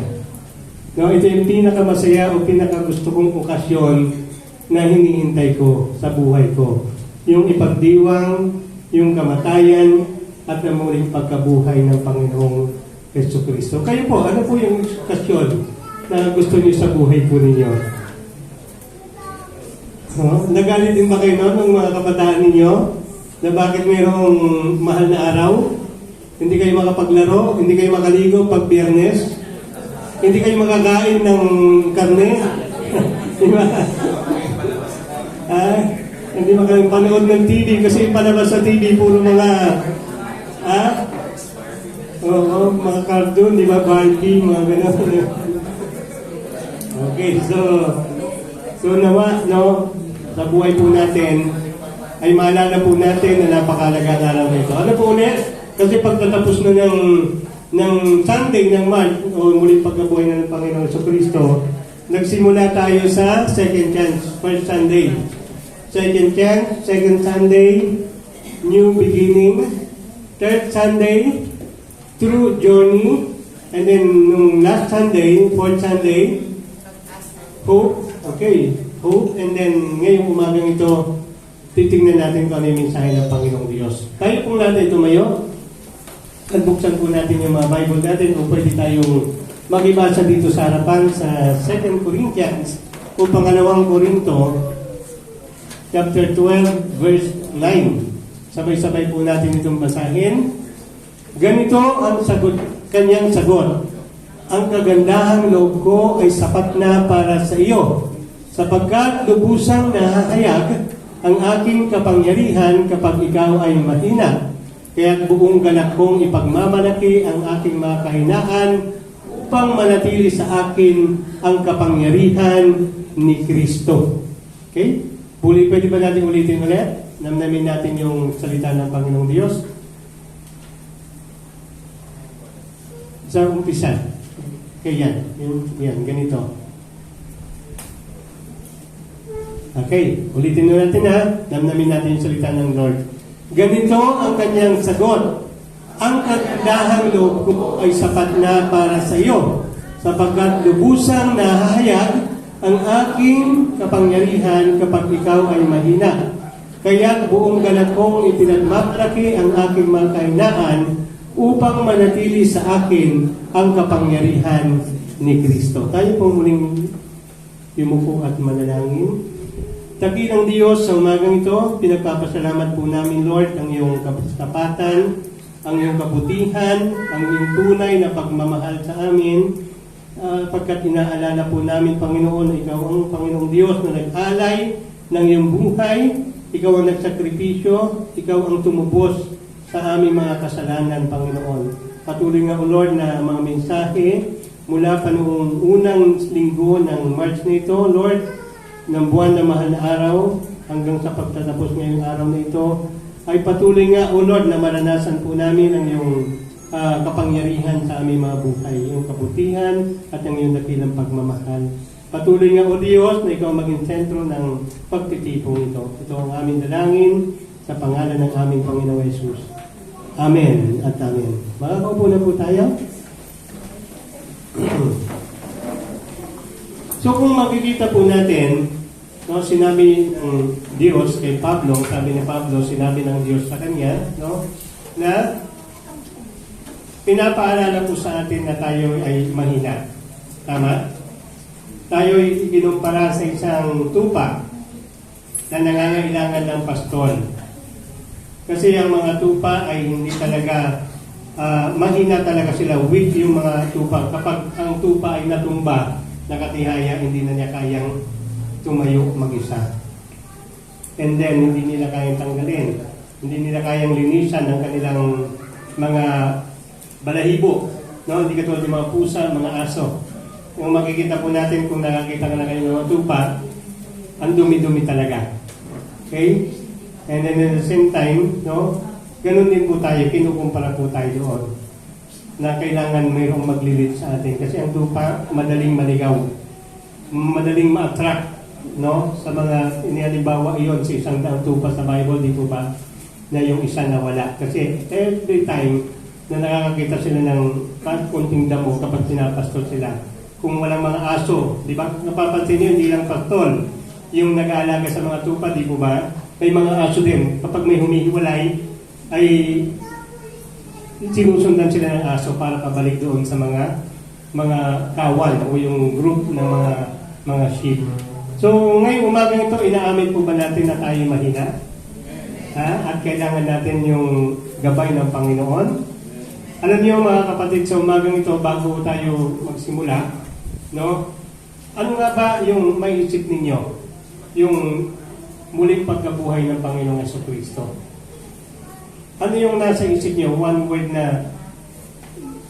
No, ito yung pinakamasaya o pinakagusto kong okasyon na hinihintay ko sa buhay ko. Yung ipagdiwang, yung kamatayan, at ang muling pagkabuhay ng Panginoong Jesucristo. Kayo po, ano po yung okasyon na gusto niyo sa buhay po ninyo? Nagalit din ba kayo ng mga kabataan ninyo na bakit mayroong mahal na araw? Hindi kayo makapaglaro, hindi kayo makaligo pag Biyernes, hindi kayo makakain ng karne, diba? Hindi makapanood ng TV kasi palabas sa TV puro mga mga cartoon, di ba? Barbie, mga gano'n. Okay, so nawa, no, sa buhay po natin, ay maalala po natin na napakalaga na araw nito. Ano po ulit? Kasi pagtatapos na ng Sunday ng March, o muling pagkabuhay na ng Panginoon Jesucristo, nagsimula tayo sa second chance, first Sunday. Second chance, second Sunday, new beginning, third Sunday, true journey, and then nung last Sunday, fourth Sunday, hope, okay, hope, and then ngayong umagang ito, titingnan natin kung ano yung mensahe ng Panginoong Diyos. Tayo pong natin tumayo. nagbuksan po natin yung mga Bible natin o pwede tayong makibasa dito sa harapan sa 2 Corinthians o pangalawang Korinto chapter 12 verse 9. Sabay-sabay po natin itong basahin. Ganito ang sagot, kanyang sagot. Ang kagandahang loob ko ay sapat na para sa iyo, sapagkat lubusang nahahayag ang aking kapangyarihan kapag ikaw ay mahina. Kaya buong galak kong ipagmamalaki ang aking mga kahinaan upang manatili sa akin ang kapangyarihan ni Kristo. Okay? Pwede ba natin ulitin ulit? Namnamin natin yung salita ng Panginoong Diyos. Sa umpisa. Okay, yan, ganito. Okay, ulitin natin ha. Namnamin natin yung salita ng Lord. Ganito ang kanyang sagot. Ang kagandahang loob ko ay sapat na para sa iyo, sapagkat lubusang nahahayag ang aking kapangyarihan kapag ikaw ay mahina. Kaya buong galak kong ipinagmamalaki ang aking mga kahinaan upang manatili sa akin ang kapangyarihan ni Kristo. Tayo pong muling yumuko at manalangin. Dakilang Diyos, sa umagang ito, pinagpapasalamat po namin, Lord, ang iyong kapatapatan, ang iyong kabutihan, ang iyong tunay na pagmamahal sa amin, pagkat inaalala po namin, Panginoon, na ikaw ang Panginoong Diyos na nag-alay ng iyong buhay, ikaw ang nagsakripisyo, ikaw ang tumubos sa aming mga kasalanan, Panginoon. Patuloy nga, O Lord, na mga mensahe mula pa noong unang linggo ng March nito, Lord, ng buwan na mahal na araw hanggang sa pagtatapos ngayong araw na ito, ay patuloy nga, O Lord, na maranasan po namin ang iyong kapangyarihan sa aming mga buhay, iyong kabutihan at ang iyong dakilang pagmamahal. Patuloy nga, O Diyos, na ikaw maging sentro ng pagtitipong ito. Ito ang aming dalangin sa pangalan ng aming Panginoong Yesus. Amen at amen. Makakaupo na po tayo. So kung makikita po natin, no, sinabi ng Diyos kay Pablo, sabi ni Pablo, sinabi ng Diyos sa kanya, no, na pinapaalala po sa atin na tayo ay mahina. Tama? Tayo ay kinumpara sa isang tupa na nangangailangan ng pastol. Kasi ang mga tupa ay hindi talaga, mahina talaga sila, weak yung mga tupa. Kapag ang tupa ay natumba, nakatihaya, hindi na niya kayang tumayo mag-isa. And then, hindi nila kayang tanggalin. Hindi nila kayang linisan ang kanilang mga balahibo. No? Hindi katulad yung mga pusa, mga aso. Kung makikita po natin, kung nakakita ka na kayo ng mga tupa, ang dumi-dumi talaga. Okay? And then at the same time, no, ganun din po tayo, kinukumpara po tayo doon na kailangan mayroong maglilit sa atin. Kasi ang tupa, madaling maligaw. Madaling ma-attract, no? Sa mga inihalimbawa iyon sa isang daang tupa sa Bible, di po ba? Na yung isa nawala. Kasi every time na nakakakita sila ng konting damo kapag pinapastol sila. Kung walang mga aso, di ba? Napapansin niyo, hindi lang pastol. Yung nag-aalaga sa mga tupa, di po ba? May mga aso din. Kapag may humihiwalay, ay sinusundan sila ng aso para pabalik doon sa mga kawal o yung group ng mga sheep. So, ngayong umagang ito, inaamin po ba natin na tayo mahina? At kailangan natin yung gabay ng Panginoon? Alam niyo mga kapatid, sa umagang ito, bago tayo magsimula, no? Ano nga ba yung maiisip ninyo? Yung muling pagkabuhay ng Panginoong Jesucristo. Ano yung nasa isip niyo? One word na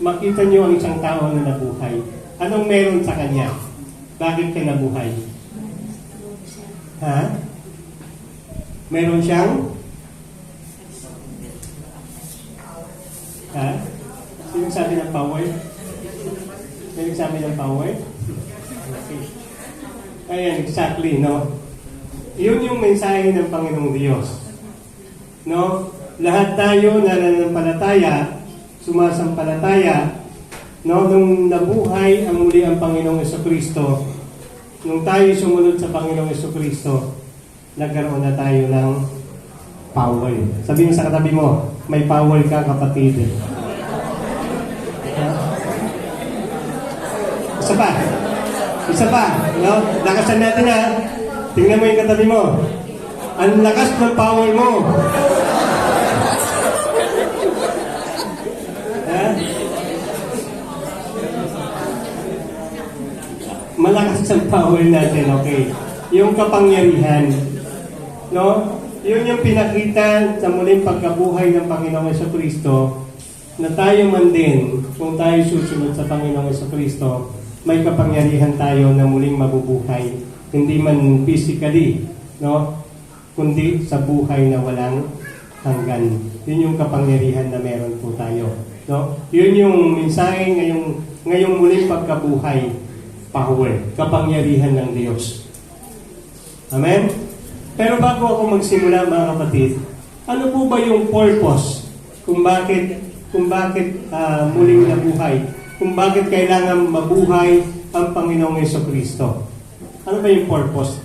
makita niyo ang isang tao na nabuhay. Anong meron sa kanya? Bakit ka nabuhay? Ha? Meron siyang? Ha? Sino sabi ng power? Sino sabi ng power? Okay. Ayan, exactly, no? Yun yung mensahe ng Panginoong Diyos. No? Lahat tayo na nananampalataya, sumasampalataya, no? Nung nabuhay ang muli ang Panginoong Jesucristo, nung tayo sumunod sa Panginoong Jesucristo, nagkaroon na tayo ng power. Sabihin sa katabi mo, may power ka, kapatid. Isa pa. Isa pa. No? Lakasan natin ha. Tingnan mo yung katabi mo. Ang lakas ng power mo. Ha? Malakas ang power natin, okay. Yung kapangyarihan. No? Yun yung pinakita sa muling pagkabuhay ng Panginoong Jesucristo na tayo man din, kung tayo susunod sa Panginoong Jesucristo, may kapangyarihan tayo na muling mabubuhay. Hindi man physically, no? Kundi sa buhay na walang hanggan. Yun yung kapangyarihan na meron po tayo. No? Yun yung mensahe ngayong muling pagkabuhay, power, kapangyarihan ng Diyos. Amen? Pero bago ako magsimula mga kapatid, ano po ba yung purpose kung bakit muling nabuhay? Kung bakit kailangan mabuhay ang Panginoong Jesucristo? Ano ba yung purpose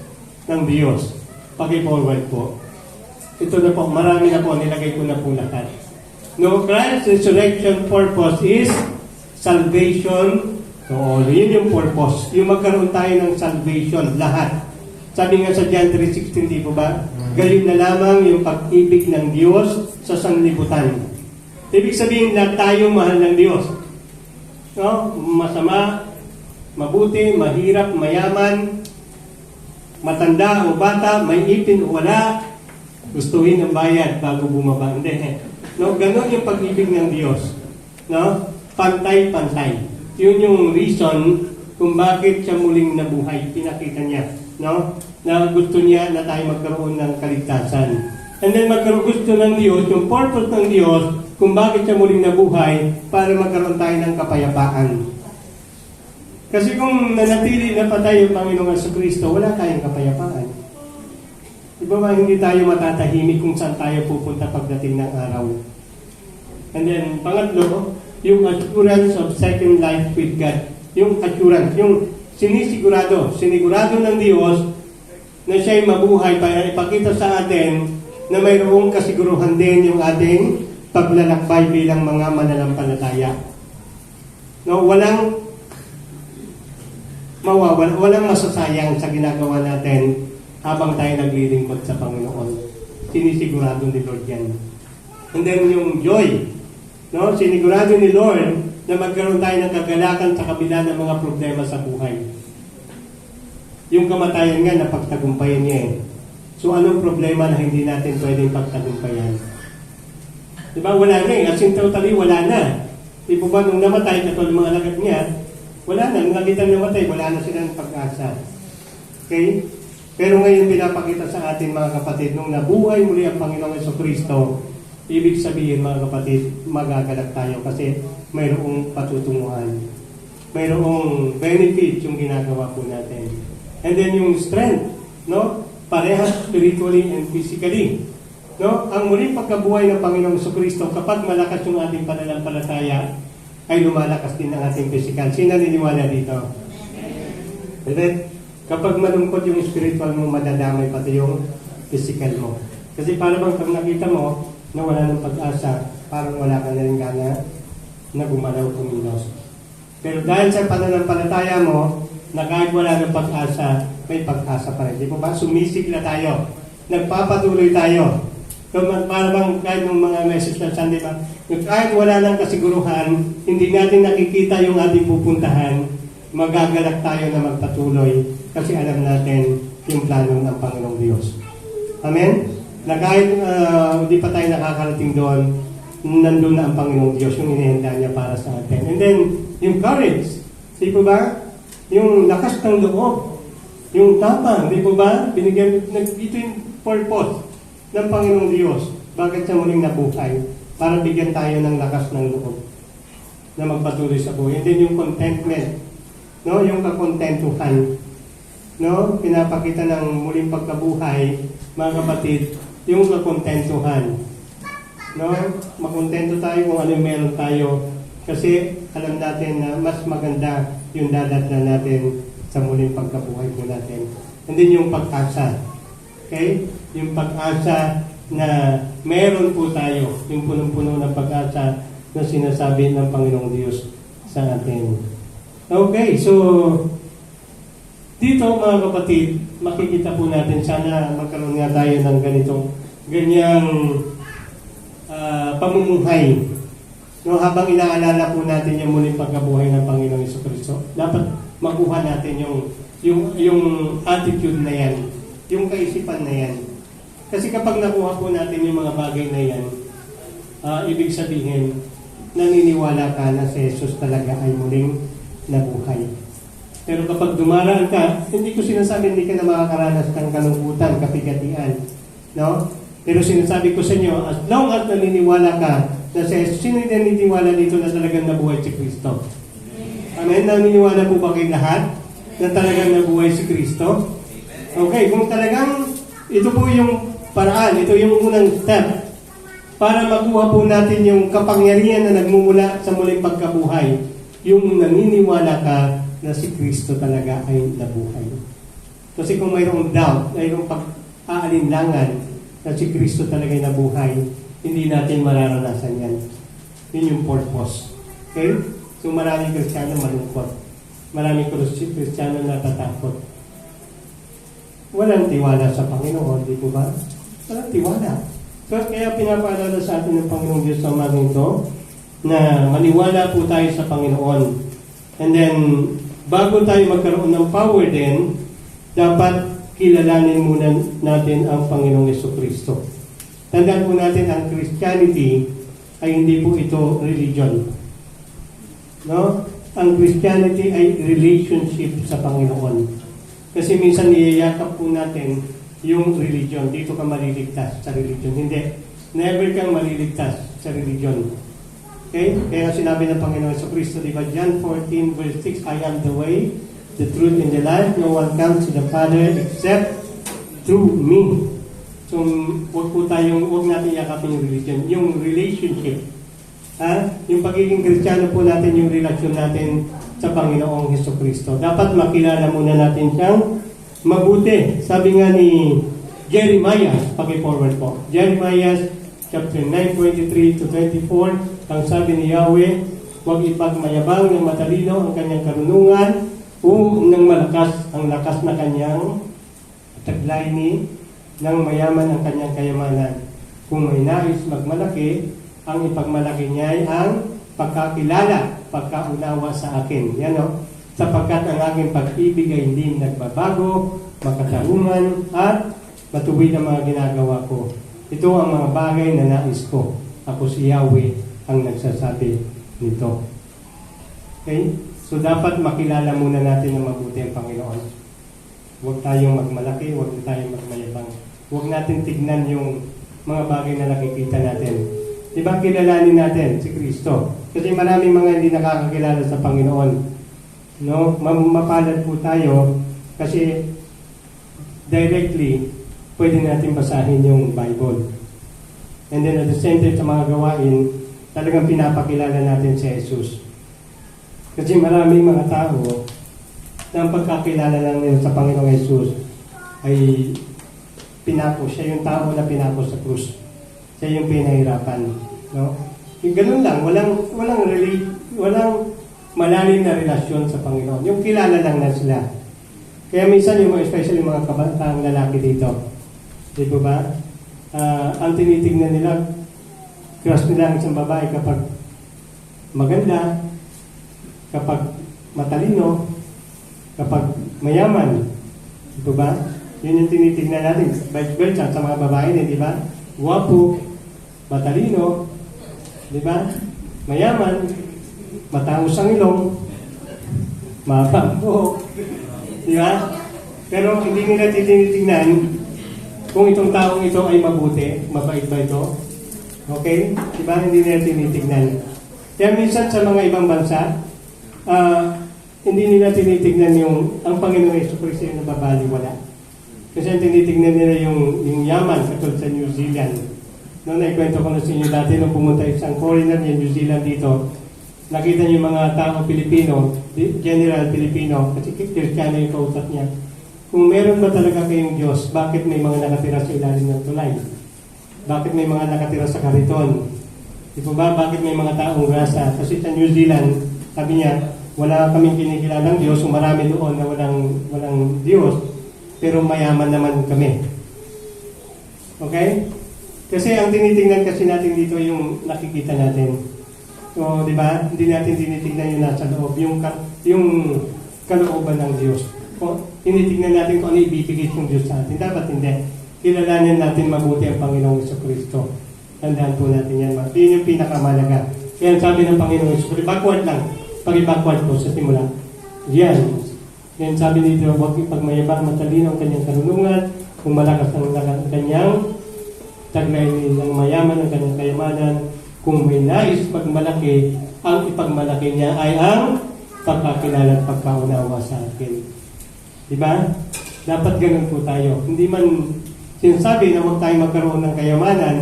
ng Diyos? Paki-forward po. Ito na po, marami na po, nilagay ko na po lahat. No, Christ's resurrection purpose is salvation to all. Yun yung purpose. Yung magkaroon tayo ng salvation, lahat. Sabi nga sa John 3:16, di po ba? Gayon na lamang yung pag-ibig ng Diyos sa sanlibutan. Ibig sabihin na tayo mahal ng Diyos. No? Masama, mabuti, mahirap, mayaman, matanda o bata, may ipin o wala, gustuhin ang bayad bago bumaba. Hindi. No? Ganon yung pag-ibig ng Diyos. No? Pantay-pantay. Yun yung reason kung bakit siya muling nabuhay. Pinakita niya. No? Na gusto niya na tayo magkaroon ng kaligtasan. And then gusto ng Diyos, yung purpose ng Diyos, kung bakit siya muling nabuhay, para magkaroon tayo ng kapayapaan. Kasi kung nanatili na patay yung Panginoong Jesucristo, wala tayong kapayapaan. Diba ba hindi tayo matatahimik kung saan tayo pupunta pagdating ng araw? And then, pangatlo, yung assurance of second life with God. Yung assurance, yung sinigurado ng Diyos na siya'y mabuhay para ipakita sa atin na mayroong kasiguruhan din yung ating paglalakbay bilang mga mananampalataya. No, walang masasayang sa ginagawa natin habang tayo naglilingkod sa Panginoon. Sinisigurado ni Lord yan. And then yung joy, no, sinigurado ni Lord na magkaroon tayo ng kagalakan sa kabila ng mga problema sa buhay. Yung kamatayan nga, napagtagumpayan niya eh. So, anong problema na hindi natin pwedeng pagtagumpayan? Diba? Wala na eh. As in totally, wala na. Di po ba, nung namatay, katulad mga alagad niya, wala na. Nung nakita namatay, wala na silang pag-asa. Okay? Pero ngayon, pinapakita sa atin, mga kapatid, nung nabuhay muli ang Panginoong Jesucristo, ibig sabihin, mga kapatid, magagalak tayo kasi mayroong patutunguhan. Mayroong benefit yung ginagawa po natin. And then yung strength, no? Parehas spiritually and physically. No? Ang muling pagkabuhay ng Panginoong Jesucristo, kapag malakas yung ating pananampalataya, ay lumalakas din ang ating physical. Sino naniniwala dito? Then, kapag malungkot yung spiritual mo, madadamay pati yung physical mo. Kasi parang pag nakita mo na wala ng pag-asa, parang wala ka na rin gana na gumalaw kumilos. Pero dahil sa pananampalataya mo, na kahit wala ng pag-asa, may pag-asa pa rin. Di po ba? Sumisigla tayo. Nagpapatuloy tayo. So, parang kahit ng mga message na Sunday ba, kahit wala ng kasiguruhan, hindi natin nakikita yung ating pupuntahan, magagalak tayo na magpatuloy kasi alam natin yung plano ng Panginoong Diyos. Amen? Na kahit hindi pa tayo nakakarating doon, nandun na ang Panginoong Diyos, yung inihanda niya para sa atin. And then, yung courage. Di po ba? Yung lakas ng loob, yung tapang, di po ba? Binigyan, ito yung purpose ng Panginoong Diyos. Bakit siya muling nabuhay? Para bigyan tayo ng lakas ng loob na magpatuloy sa buhay. And then yung contentment, no? Yung kakontentuhan, no? Pinapakita ng muling pagkabuhay, mga kapatid, yung kakontentuhan. No? Makontento tayo kung ano yung meron tayo kasi alam natin na mas maganda yung dadatnan natin sa muling pagkabuhay po natin. And then yung pag-asa. Okay? Yung pag-asa na meron po tayo, yung punong-puno ng pag-asa na sinasabi ng Panginoong Diyos sa atin. Okay, so dito mga kapatid, makikita po natin, sana magkaroon nga tayo ng ganyang pamumuhay. No, habang inaalala po natin yung muling pagkabuhay ng Panginoong Jesucristo, dapat makuha natin yung attitude na yan, yung kaisipan na yan. Kasi kapag nakuha po natin yung mga bagay na yan, ibig sabihin, naniniwala ka na si Jesus talaga ay muling nabuhay. Pero kapag dumaraan ka, hindi ko sinasabi hindi ka na makakaranas ng kalungkutan, kapigatian. No? Pero sinasabi ko sa inyo, as long as naniniwala ka na si Jesus, sino yung naniniwala dito na talagang nabuhay si Kristo? Amen? Naniniwala po ba kayo lahat na talagang nabuhay si Kristo? Okay, kung talagang ito po yung paraan, ito yung unang step para makuha po natin yung kapangyarihan na nagmumula sa muling pagkabuhay, yung naniniwala ka na si Kristo talaga ay nabuhay. Kasi kung mayroong doubt, mayroong pag-aalinlangan na si Kristo talaga ay nabuhay, hindi natin mararanasan yan. Yun yung purpose. Okay? So maraming Kristiyano malungkot. Maraming Kristiyano natatakot. Walang tiwala sa Panginoon, di po ba? Walang tiwala. So kaya pinapaalala sa atin ng Panginoong Diyos sa umaga ito na maniwala po tayo sa Panginoon. And then, bago tayo magkaroon ng power din, dapat kilalanin muna natin ang Panginoong Jesucristo. Tandaan po natin, ang Christianity ay hindi po ito religion. No? Ang Christianity ay relationship sa Panginoon. Kasi minsan niyayakap po natin yung religion. Dito ka maliligtas sa religion. Hindi. Never kang maliligtas sa religion. Okay? Kaya sinabi ng Panginoon Jesucristo, di ba? John 14 verse 6, I am the way, the truth, and the life. No one comes to the Father except through me. So, huwag natin yakapin yung religion. Yung relationship. Yung pagiging Kristiyano po natin, yung relasyon natin sa Panginoong Jesucristo. Dapat makilala muna natin siyang mabuti. Sabi nga ni Jeremiah, paki-forward po. Jeremiah chapter 9, 23 to 24, ang sabi ni Yahweh, huwag ipagmayabang ng matalino ang kanyang karunungan o ng malakas ang lakas na kanyang taglayni ng mayaman ang kanyang kayamanan. Kung may nais magmalaki, ang ipagmalaki niya ay ang pagkakilala, pagkaunawa sa akin. Yan o. Sapagkat ang aking pag-ibig ay hindi nagbabago, makatarungan, at matuwid ang mga ginagawa ko. Ito ang mga bagay na nais ko. Ako si Yahweh ang nagsasabi nito. Okay? So dapat makilala muna natin na mabuti ang Panginoon. Huwag tayong magmalaki, huwag tayong magmayabang. Huwag natin tignan yung mga bagay na nakikita natin. Diba kilalanin natin si Kristo? Kasi maraming mga hindi nakakakilala sa Panginoon. No, mapalad po tayo kasi directly pwede natin basahin yung Bible. And then at the same time sa mga gawain, talagang pinapakilala natin si Jesus. Kasi maraming mga tao na ang pagkakilala lang nila sa Panginoong Jesus ay pinako. Siya yung tao na pinako sa krus. Siya yung pinahirapan. No? Yung ganun lang, walang malalim na relasyon sa Panginoon. Yung kilala lang na sila. Kaya minsan yung especially mga kabataang lalaki dito, di ba ba? Ang tinitingnan nila, crush nila ang isang babae kapag maganda, kapag matalino, kapag mayaman. Di ba? Yun yung tinitingnan natin. Vice versa sa mga babae din, di ba? Guwapo, matalino, di ba? Mayaman, matangos ang ilong, mahaba ang buhok, di ba? Pero hindi nila tinitingnan kung itong taong ito ay mabuti, mabait ba ito? Okay? Di ba? Hindi nila tinitingnan. Kaya minsan sa mga ibang bansa, hindi nila tinitingnan ang Panginoong Jesucristo yung nababaliwala. Kasi ang tinitingnan nila yung yaman, katulad sa New Zealand. Noong naikwento ko na sa inyo dati, nung pumunta isang foreigner yung New Zealand dito, nakita niyo yung mga tao Pilipino, general Pilipino, kasi Kristiyano yung kausap niya. Kung meron ba talaga kayong Diyos, bakit may mga nakatira sa ilalim ng tulay? Bakit may mga nakatira sa kariton? Di ba? Bakit may mga taong grasa? Kasi sa New Zealand, Sabi niya, wala kaming kinikilalang Diyos, o marami doon na walang Diyos, pero mayaman naman kami. Okay? Kasi ang tinitingnan kasi natin dito yung nakikita natin. So, di ba? Hindi natin tinitingnan yung nasa loob, yung kalooban ng Diyos. O, tinitingnan natin kung ano ibibigay ng Diyos sa atin. Dapat hindi. Kilalanin natin mabuti ang Panginoong Jesucristo. Tandaan po natin yan. Yun yung pinakamalaga. Kaya sabi ng Panginoong Jesucristo, backward lang. Pag-backward po sa simula. Yan. Yan sabi dito, huwag ipagmayabang matalino ang kanyang karunungan, kung malakas ang kanyang taglay ng mayaman ang kanyang kayamanan, kung may nais pagmalaki, ang ipagmalaki niya ay ang pagkakilala at pagkaunawa sa akin. Diba? Dapat ganun po tayo. Hindi man sinasabi na huwag tayong magkaroon ng kayamanan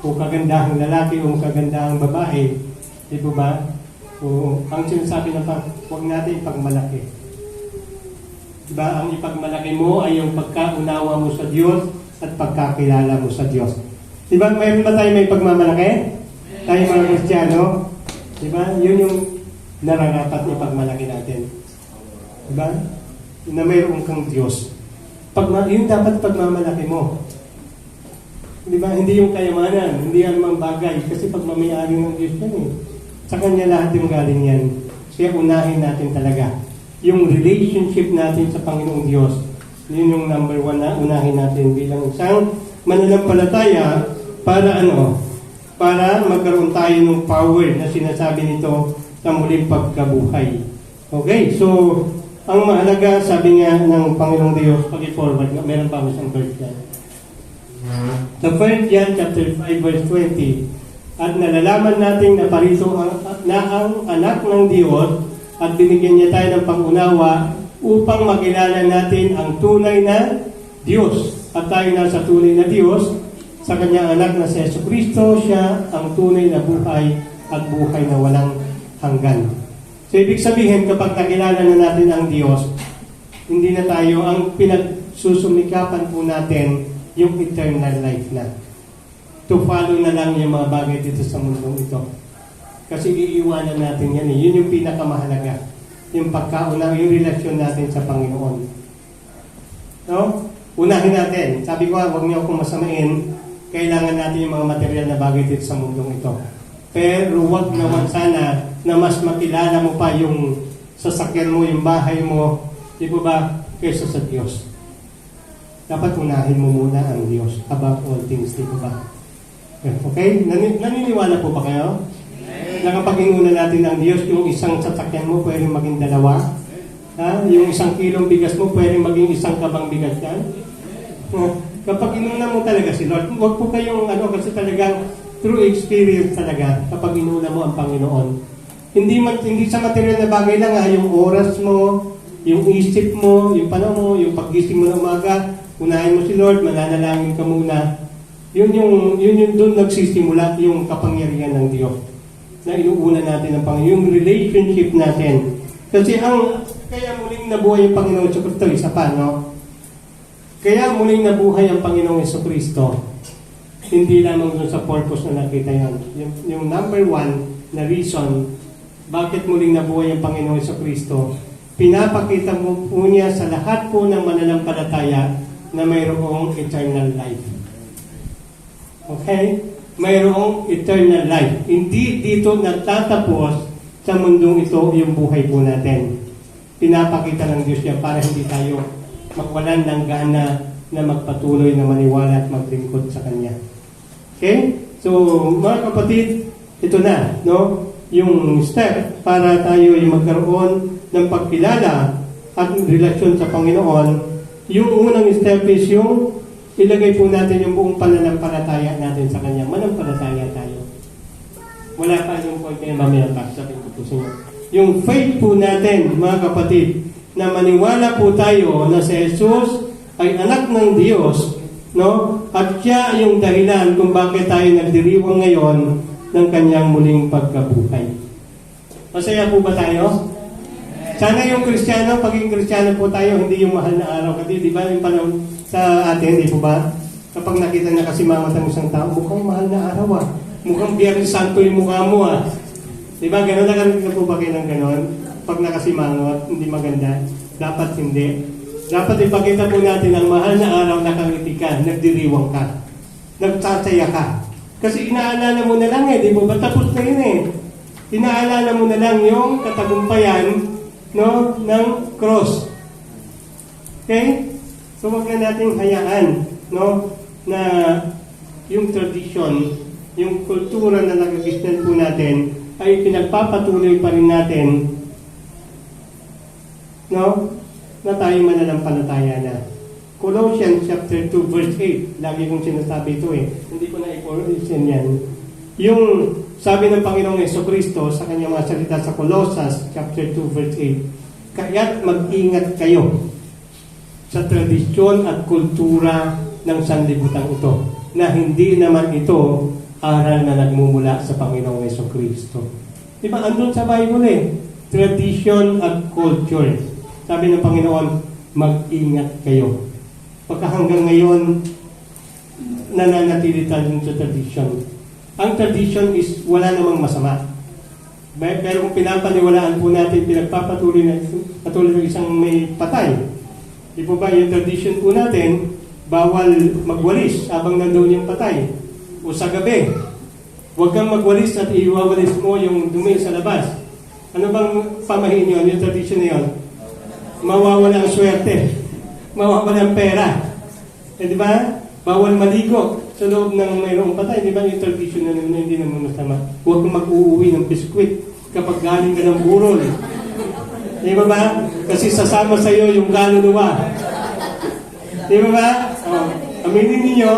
o kagandahang lalaki o kagandahang babae. Di po ba? O ang sinasabi na huwag natin ipagmalaki. Diba? Ang ipagmalaki mo ay yung pagkaunawa mo sa Diyos at pagkakilala mo sa Diyos. Diba? Mayroon ba tayo may pagmamalaki? Tayo mga Kristiyano? Diba? Yun yung nararapat na pagmalaki natin. Diba? Na mayroon kang Diyos. Yun dapat pagmamalaki mo. Diba? Hindi yung kayamanan, hindi yan mang bagay. Kasi pagmamayari ng Diyos yan eh. Sa Kanya lahat yung galing yan. Kaya unahin natin talaga. Yung relationship natin sa Panginoong Diyos, yun yung number one na unahin natin bilang isang mananampalataya para para magkaroon tayo ng power na sinasabi nito sa muling pagkabuhay. Okay, so ang mahalaga, sabi nga ng Panginoong Diyos, pag-forward, meron pa ako isang verse yan. Sa 1 John chapter 5 verse 20, at nalalaman natin na parito na ang anak ng Diyos at binigyan niya tayo ng pag-unawa upang makilala natin ang tunay na Diyos. At tayo nasa tunay na Diyos, sa kanyang anak na si Jesucristo, siya ang tunay na buhay at buhay na walang hanggan. So, ibig sabihin, kapag nakilala na natin ang Diyos, hindi na tayo, ang pinagsusumikapan po natin, yung eternal life na. To follow na lang yung mga bagay dito sa mundong ito. Kasi iiwanan natin yan eh. Yun yung pinakamahalaga. Yung pagkauna, yung relasyon natin sa Panginoon. No? Unahin natin. Sabi ko, huwag niyo akong masamain. Kailangan natin yung mga material na bagay dito sa mundong ito. Pero huwag naman sana na mas makilala mo pa yung sasakyan mo, yung bahay mo, di ba ba, kaysa sa Diyos. Dapat unahin mo muna ang Diyos above all things, di ba ba? Okay? Naniniwala po ba kayo? Na kapag inuna natin ang Diyos, yung isang sasakyan mo pwedeng maging dalawa. Ha? Yung isang kilong bigas mo pwedeng maging isang kabang bigas yan. Kapag inuna mo talaga si Lord, huwag po kayong kasi talagang true experience talaga kapag inuna mo ang Panginoon. Hindi sa material na bagay lang yung oras mo, yung isip mo, yung panahon mo, yung paggising mo ng umaga, unahin mo si Lord, mananalangin ka muna. Yun yung doon nagsisimula yung kapangyarihan ng Diyos. Na inuuna natin ang Panginoon, yung relationship natin. Kasi kaya muling nabuhay ang Panginoong Jesucristo, isa pa, no? Kaya muling nabuhay ang Panginoong Jesucristo, hindi lamang doon sa purpose na nakita yan. Yung number one na reason, bakit muling nabuhay ang Panginoong Jesucristo, pinapakita mo po niya sa lahat po ng mananampalataya na mayroong eternal life. Okay? Mayroong eternal life. Hindi dito nagtatapos sa mundong ito yung buhay po natin. Pinapakita ng Diyos niya para hindi tayo magwalan ng gana na magpatuloy na maniwala at maglingkod sa Kanya. Okay? So, mga kapatid, ito na, no? Yung step para tayo yung magkaroon ng pagkilala at relasyon sa Panginoon. Yung unang step is yung ilagay po natin yung buong pananampalataya natin sa Kanya. Manampalataya tayo. Wala pa yung point kayo mamaya pa. Sabihin ko po sa inyo. Yung faith po natin, mga kapatid, na maniwala po tayo na si Jesus ay anak ng Diyos, no? At siya yung dahilan kung bakit tayo nagdiriwang ngayon ng Kanyang muling pagkabuhay. Masaya po ba tayo? Sana yung Kristiyano, pagiging Kristiyano po tayo, hindi yung mahal na araw. Kasi di ba yung panahon sa atin, di po ba? Kapag nakita niya kasi mamatang isang tao, mukhang mahal na araw ah. Mukhang Biyernes Santo yung mukha mo ah. Diba, gano'n na po ba kayo ng gano'n? Pag nakasimangot, hindi maganda. Dapat hindi. Dapat ipakita po natin ang mahal na araw, nakangiti ka, nagdiriwang ka, nagtataya ka. Kasi inaalala mo na lang di ba? Tapos na yun Inaalala mo na lang yung katagumpayan, no, ng cross. Okay? So wag na nating hayaan, no, na yung tradition, yung kultura na nakagisnan po natin, ay pinagpapatuloy pa rin natin, no, na tayo mananampalataya na. Colossians chapter 2 verse 8, lagi kong sinasabi ito hindi ko na i-correction yan. Yung sabi ng Panginoong Jesucristo sa kanyang mga salita sa Colossians chapter 2 verse 8, kaya't mag-ingat kayo sa tradisyon at kultura ng sanlibutan ito, na hindi naman ito aral na nagmumula sa Panginoong Jesucristo. Diba, andun sa Bible tradition at culture. Sabi ng Panginoon, mag-ingat kayo. Pagka hanggang ngayon, nananatili tayo sa tradition. Ang tradition is wala namang masama. Pero kung pinapaniwalaan po natin, pinagpapatuloy na katulad ng isang may patay. Di po ba yung tradition po natin, bawal magwalis habang nandoon yung patay. O sa gabi, huwag kang magwalis at iwawalis mo yung dumi sa labas. Ano bang pamahin yun, yung tradition na yun? Mawawala ang swerte, mawawala ang pera. Di ba? Bawal maligo sa loob ng mayroong patay. Di ba yung tradition na hindi naman masama? Huwag kang mag-uuwi ng biskwit kapag galing ka ng burol. Di ba ba? Kasi sasama sa iyo yung kaluluwa. Di ba ba? Aminin ninyo,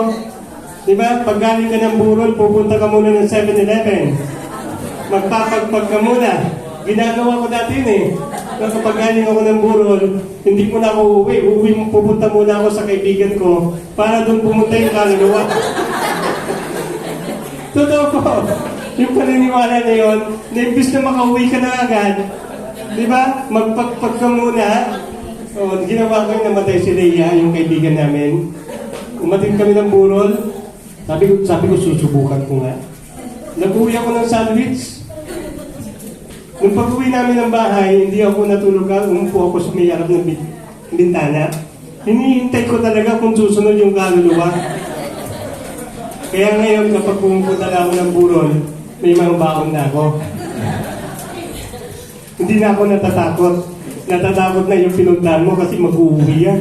di ba? Pag galing ka ng burol, pupunta ka muna ng 7-Eleven. Magpapagpag ka muna. Ginagawa ko dati na kapag galing ako ng burol, hindi ko na ako uuwi. Pupunta muna ako sa kaibigan ko para doon pumunta yung kaluluwa. Totoo po. Yung paniniwala na yun, na imbis na makauwi ka na agad, di ba? Magpagpag ka muna. Ginawa ko yung namatay si Leia, yung kaibigan namin. Umating kami ng burol. Sabi ko, susubukan ko nga. Nag-uwi ako ng sandwich. Nung pag-uwi namin ng bahay, hindi ako natulog. Umupo ako sa may harap ng bintana. Hinihintay ko talaga kung susunod yung kaluluwa. Kaya ngayon, kapag pumunta na ako ng burol, may mga baon na ako. Hindi na ako natatakot. Natatakot na yung pinuntahan mo kasi mag-uwi yan.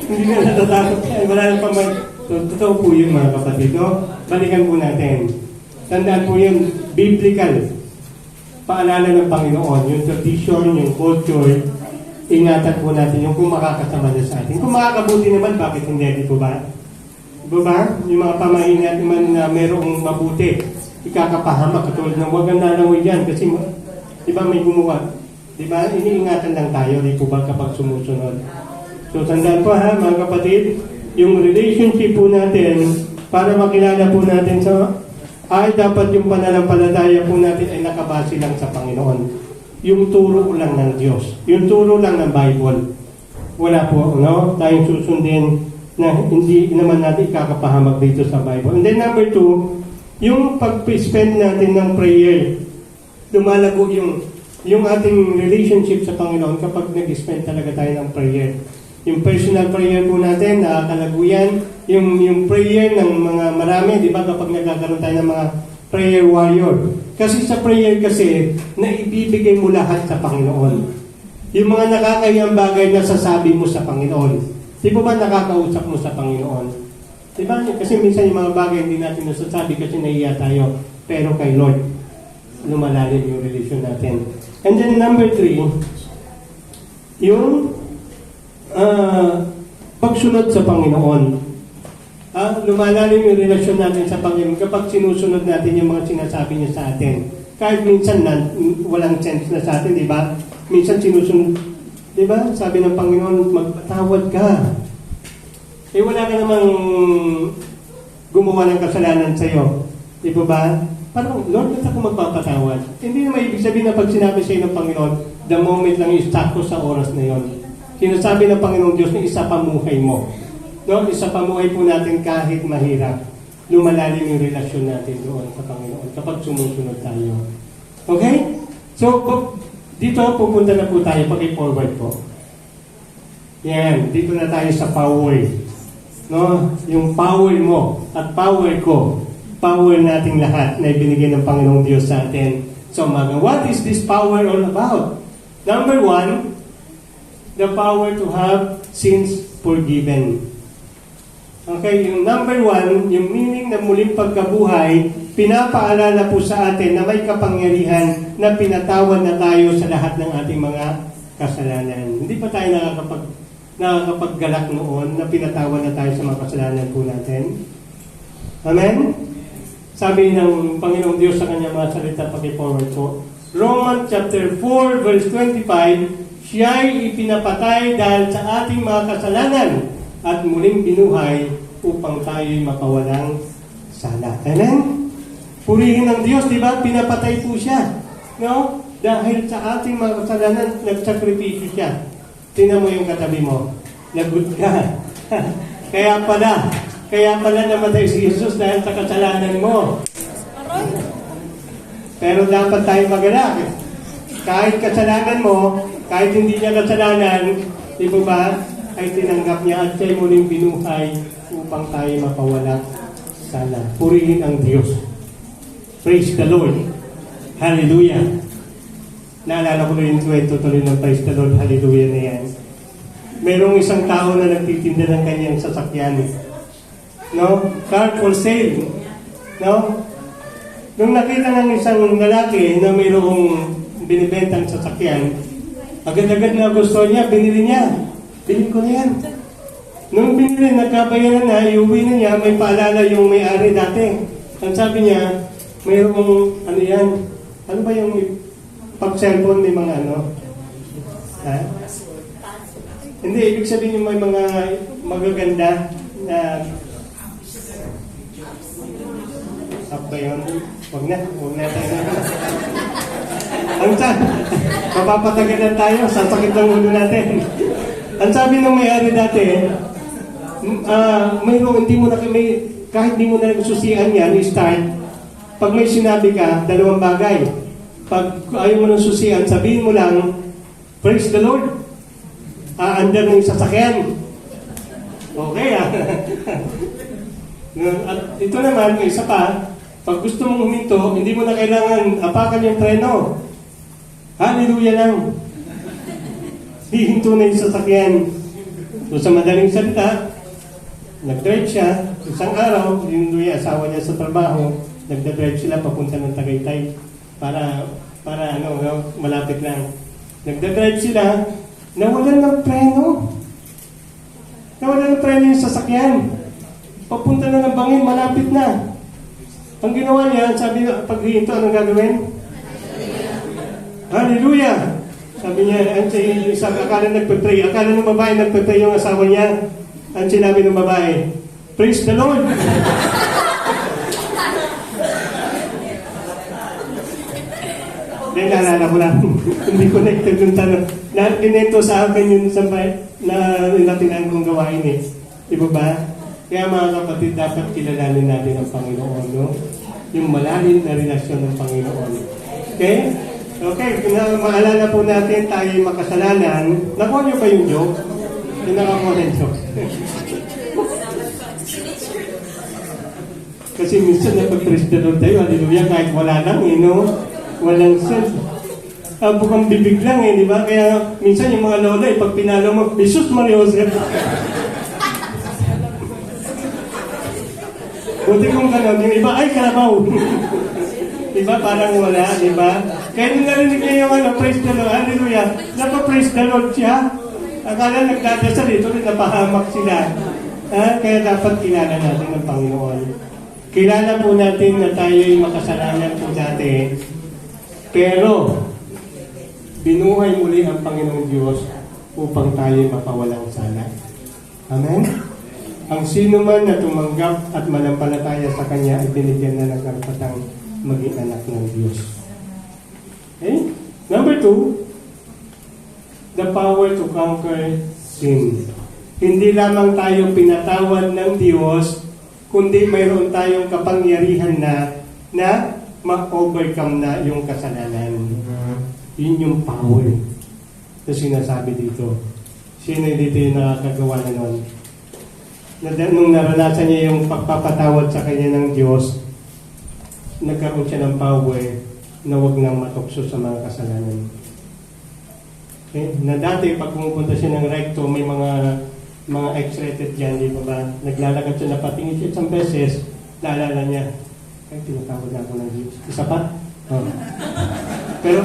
Hindi na natatakot. Wala nang pamay. So, totoo po yun mga kapatid. No? Balikan po natin. Tandaan po yun, biblical. Paalala ng Panginoon, yung tradition, yung culture, ingatan po natin yung kung makakasama na sa atin. Kung makakabuti naman, bakit hindi? Di po ba? Di ba? Yung mga pamahin natin man na merong mabuti, ikakapahamak, katulad ng huwag ang nanaway yan kasi di ba may gumawa? Di ba? Iniingatan lang tayo, di po ba kapag sumusunod? So tandaan po mga kapatid, yung relationship po natin, para makilala po natin ay dapat yung pananampalataya po natin ay nakabase lang sa Panginoon. Yung turo lang ng Diyos. Yung turo lang ng Bible. Wala po, no? Tayong susundin na hindi naman natin ikakapahamak dito sa Bible. And then number 2, yung pag-spend natin ng prayer, lumalago yung ating relationship sa Panginoon kapag nag-spend talaga tayo ng prayer. Yung personal prayer po natin, nakakalago yan. Yung prayer ng mga marami, di ba, kapag nagkakaroon tayo ng mga prayer warrior. Kasi sa prayer kasi, naibibigay mo lahat sa Panginoon. Yung mga nakakayang bagay na sasabi mo sa Panginoon. Di ba nakakausap mo sa Panginoon? Di ba? Kasi minsan yung mga bagay hindi natin nasasabi kasi nahiya tayo. Pero kay Lord, lumalalim yung relasyon natin. And then number 3, yung pagsunod sa Panginoon. Lumalalim yung relasyon natin sa Panginoon kapag sinusunod natin yung mga sinasabi niya sa atin. Kahit minsan walang sense na sa atin, di ba? Minsan sinusunod, di ba? Sabi ng Panginoon, magpatawad ka. Wala ka namang gumawa ng kasalanan sa'yo. Di ba? Parang, Lord, ba't ako magpapatawad? Hindi na may ibig sabihin na pag sinabi sa'yo ng Panginoon, the moment lang yung sakto sa oras na yon. Sinasabi ng Panginoong Diyos na isa pamuhay mo. No? Isa pamuhay po natin kahit mahirap. Lumalalim yung relasyon natin doon sa Panginoon kapag sumusunod tayo. Okay? So, dito pupunta na po tayo, paki-forward po. Yan, dito na tayo sa power. No? Yung power mo at power ko, power nating lahat na ibinigay ng Panginoong Diyos sa atin. So, what is this power all about? Number 1, the power to have sins forgiven. Okay, yung number 1, yung meaning ng muling pagkabuhay, pinapaalala po sa atin na may kapangyarihan na pinatawad na tayo sa lahat ng ating mga kasalanan. Hindi pa tayo nakakapaggalak noon na pinatawad na tayo sa mga kasalanan po natin. Amen? Sabi ng Panginoong Diyos sa kanyang mga salita, paki-forward po. Romans chapter 4 verse 25, siya'y ipinapatay dahil sa ating mga kasalanan at muling binuhay upang tayo'y makawalang sala. Amen? Purihin ng Diyos, di ba? Pinapatay po siya. No? Dahil sa ating mga kasalanan, nagsakripisyo siya. Tingnan mo yung katabi mo. Lagot ka. Kaya pala namatay si Jesus dahil sa kasalanan mo. Pero dapat tayo magalak. Kahit kasalanan mo, kahit hindi niya kasalanan, di ba ba, ay tinanggap niya at siya'y muling binuhay upang tayo mapawala sana. Purihin ang Diyos. Praise the Lord. Hallelujah. Naalala ko na yung kwento tuloy ng Praise the Lord. Hallelujah na yan. Merong isang tao na nagtitinda ng kanyang sasakyan. No? Car for sale. No? Nung nakita ng isang lalaki na mayroong binibentang sasakyan, agad-agad na gusto niya, binili niya. Bilhin ko na yan. Nung binili, nagkabayaran na, iuwi na niya, may paalala yung may-ari dati. Ang sabi niya, mayroong, ano yan? Ano ba yung pag-cellphone, may mga ano? Ha? Hindi, ibig sabihin yung may mga magaganda na up ba yun? Huwag na tayo. Ang sabi, mapapatagalan tayo, sasakit ng ulo natin. Ang sabi ng may-ari dati, mayroong hindi mo na, kahit hindi mo na nagsusian yan, start, pag may sinabi ka, dalawang bagay. Pag ayaw mo ng susian, sabihin mo lang, praise the Lord. Aandar ng sasakyan. Okay At ito naman, may isa pa, pag gusto mong huminto, hindi mo na kailangan apakan yung preno. Hallelujah lang. Hihinto na yung sasakyan. So sa madaling salita, nag-drive siya. Isang araw, yung asawa niya sa trabaho, nagda-drive sila papunta ng Tagaytay para malapit lang. Nagda-drive sila, nawalan ng preno. Nawalan ng preno yung sasakyan. Papunta na ng Bangin, malapit na. Ang ginawa niya, sabi niya, pag hihinto, anong gagawin? Hallelujah! Sabi niya, akala nagpe-pray. Akala ng babae nagpe-pray yung asawa niya. Ang sinabi ng babae, praise the Lord! Then naalala ko lang, hindi connected yung tanong. Kinento sa akin yun na tinanong kong gawain eh. Diba ba? Kaya mga kapatid, dapat kilalanin natin ang Panginoon. No? Yung malalim na relasyon ng Panginoon. Okay? Okay, maalala po natin tayo makasalanan. Nakuha niyo ba yung joke? Yung nakakuha ng joke. Kasi minsan napag-praise the Lord tayo, hallelujah, kahit wala lang, walang sense. Bukang bibig lang di ba? Kaya minsan yung mga lola, pag pinalo mo, Jesus Maria Jose. Buti kung gano'n, yung iba, ay kalabaw. Diba? Parang wala, diba? Kaya nung narinig niya yung praise the Lord, hallelujah, napa-praise the Lord siya. Akala nagdadasal ito, napahamak sila. Kaya dapat kilala natin ang Panginoon. Kilala po natin na tayo'y makasalanan po dati. Pero, binuhay muli ang Panginoong Diyos upang tayo'y mapawalang sala. Amen? Ang sino man na tumanggap at manampalataya sa Kanya ay binigyan na ng karapatang maging anak ng Diyos. Okay? Number 2, the power to conquer sin. Hindi lamang tayo pinatawad ng Diyos, kundi mayroon tayong kapangyarihan na ma-overcome na yung kasalanan. Yun yung power na sinasabi dito. Sino dito yung nakakagawa na nun? Nung naranasan niya yung pagpapatawad sa kanya ng Diyos, nagkaroon siya ng power na huwag nang matukso sa mga kasalanan. Okay? Na dati, pag pumupunta siya ng recto, may mga X-rated dyan, di ba? Naglalakad siya, napatingin siya isang beses, naalala niya, ay, tinatawad na ako ng Diyos. Isa pa? Oh. Pero,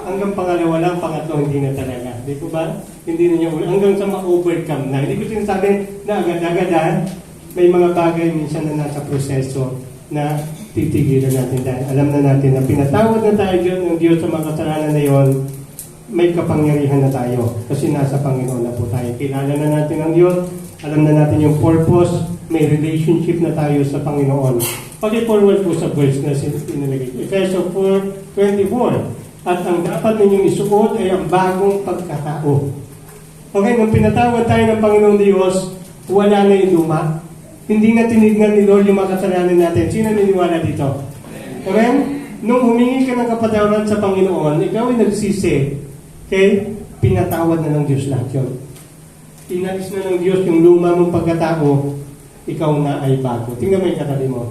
hanggang pangalawa lang, pangatlo, hindi na talaga. Di ba ba? Hindi na niya hanggang sa ma-overcome na. Hindi ko sinasabi na agad-agad, may mga bagay minsan na nasa proseso na titigilan natin dahil alam na natin na pinatawad na tayo ng Diyos sa mga kasalanan na yon, may kapangyarihan na tayo kasi nasa Panginoon na po tayo. Kilala na natin ang Diyos, alam na natin yung purpose, may relationship na tayo sa Panginoon. Pag-forward po sa verse na sinilagay. Efeso 4:24. At ang dapat ninyong isuot ay ang bagong pagkatao. Okay, nung pinatawad tayo ng Panginoong Diyos, wala na yung luma. Hindi na tinignan ni Lord yung mga kasalanan natin. Sino niniwala dito? Okay? Nung humingi ka ng kapatawaran sa Panginoon, ikaw ay nagsisi. Okay? Pinatawad na ng Diyos lahat yun. Inalis na ng Diyos yung luma mong pagkatao, ikaw na ay bago. Tingnan mo yung katabi mo.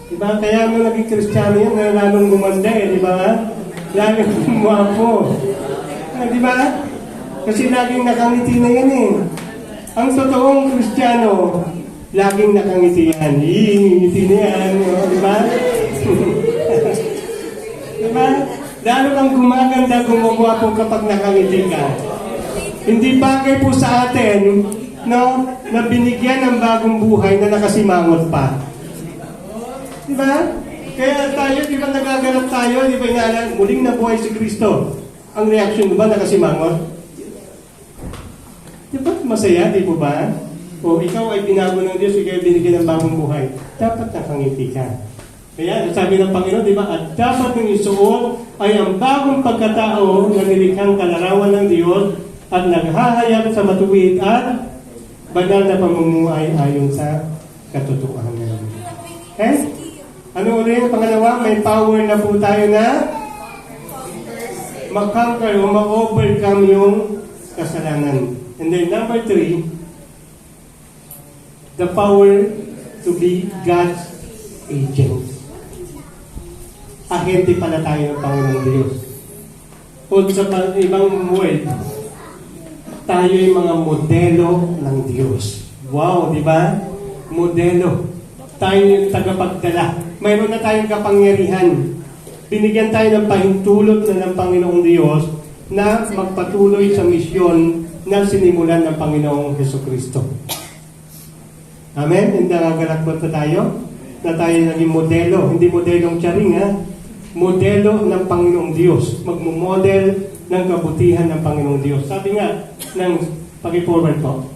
Diba? Kaya mo naging Kristiyano yan, na lalong gumanda eh, di ba? Lalong gumapo. Di ba? Kasi laging nakangiti na yan eh. Ang totoong Kristiyano, laging nakangiti yan. Ngiti na yan. Di ba? Di ba? Lalo kang gumaganda, gumagwapo kapag nakangiti ka. Hindi bagay po sa atin, no, na binigyan ng bagong buhay na nakasimangot pa. Di ba? Kaya tayo, di ba nagaganap tayo, di ba inaalan, muling nabuhay si Kristo. Ang reaction mo ba nakasimangot? Di ba masaya, di po ba? O ikaw ay binago ng Diyos, ikaw ay binigyan ng bagong buhay. Dapat nakangiti ka. Kaya sabi ng Panginoon, di ba? At dapat ng isuot ay ang bagong pagkatao na nilikhang kalarawan ng Diyos at naghahayag sa matuwid at banal na pamumuhay ayon sa katotohanan. Okay? Ano ulit? Pangalawa, may power na po tayo na makonquer o ma-overcome yung kasalanan. And then number 3, the power to be God's agent. Ahente pala tayo ng Panginoong Diyos. O sa ibang word, tayo yung mga modelo ng Diyos. Wow, di ba? Modelo. Tayo yung tagapagdala. Mayroon na tayong kapangyarihan. Binigyan tayo ng pahintulot na ng Panginoong Diyos na magpatuloy sa misyon na sinimulan ng Panginoong Jesucristo. Amen? Hindi nagagalakbot na tayo? Na tayo naging modelo. Hindi modelong tiyaring, ha? Modelo ng Panginoong Diyos. Magmumodel ng kabutihan ng Panginoong Diyos. Sabi nga, ng pag-forward po,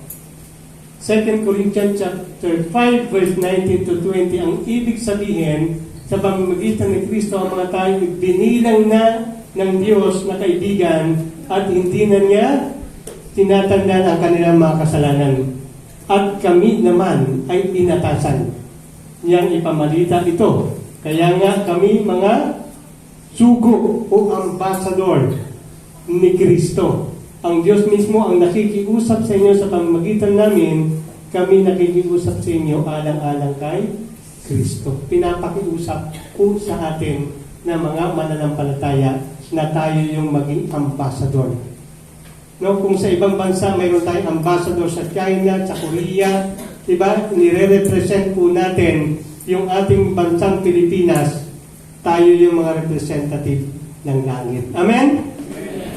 2 Corinthians chapter 5 verse 19 to 20, ang ibig sabihin sa pamamagitan ni Kristo ang mga tayo binilang na ng Diyos na kaibigan at hindi na niya tinatandaan ang kanilang mga kasalanan. At kami naman ay inatasan niyang ipamalita ito. Kaya nga kami mga sugo o ambassador ni Kristo. Ang Diyos mismo ang nakikiusap sa inyo sa pamamagitan namin, kami nakikiusap sa inyo alang-alang kay Kristo. Pinapakiusap po sa atin na mga mananampalataya na tayo yung maging ambassador. No, kung sa ibang bansa mayroon tayong ambassador sa China, sa Korea, diba? Nire-represent po natin yung ating bansang Pilipinas, tayo yung mga representative ng langit. Amen?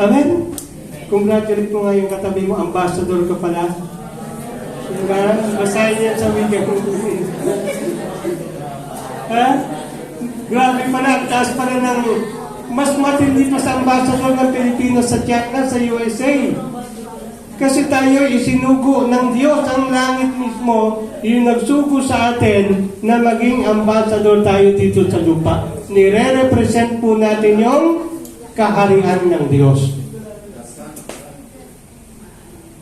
Amen? Congratulate mo nga yung katabi mo, ambassador ka pala. Diba? Basahin niya sa weekend. Ha? Grabe pala, taas pala ng mas matindi pa sa ambassador ng Pilipinas sa China, sa USA. Kasi tayo isinugo ng Diyos, ang langit mismo, yung nagsugo sa atin na maging ambassador tayo dito sa lupa. Nire-represent po natin yung kaharian ng Diyos.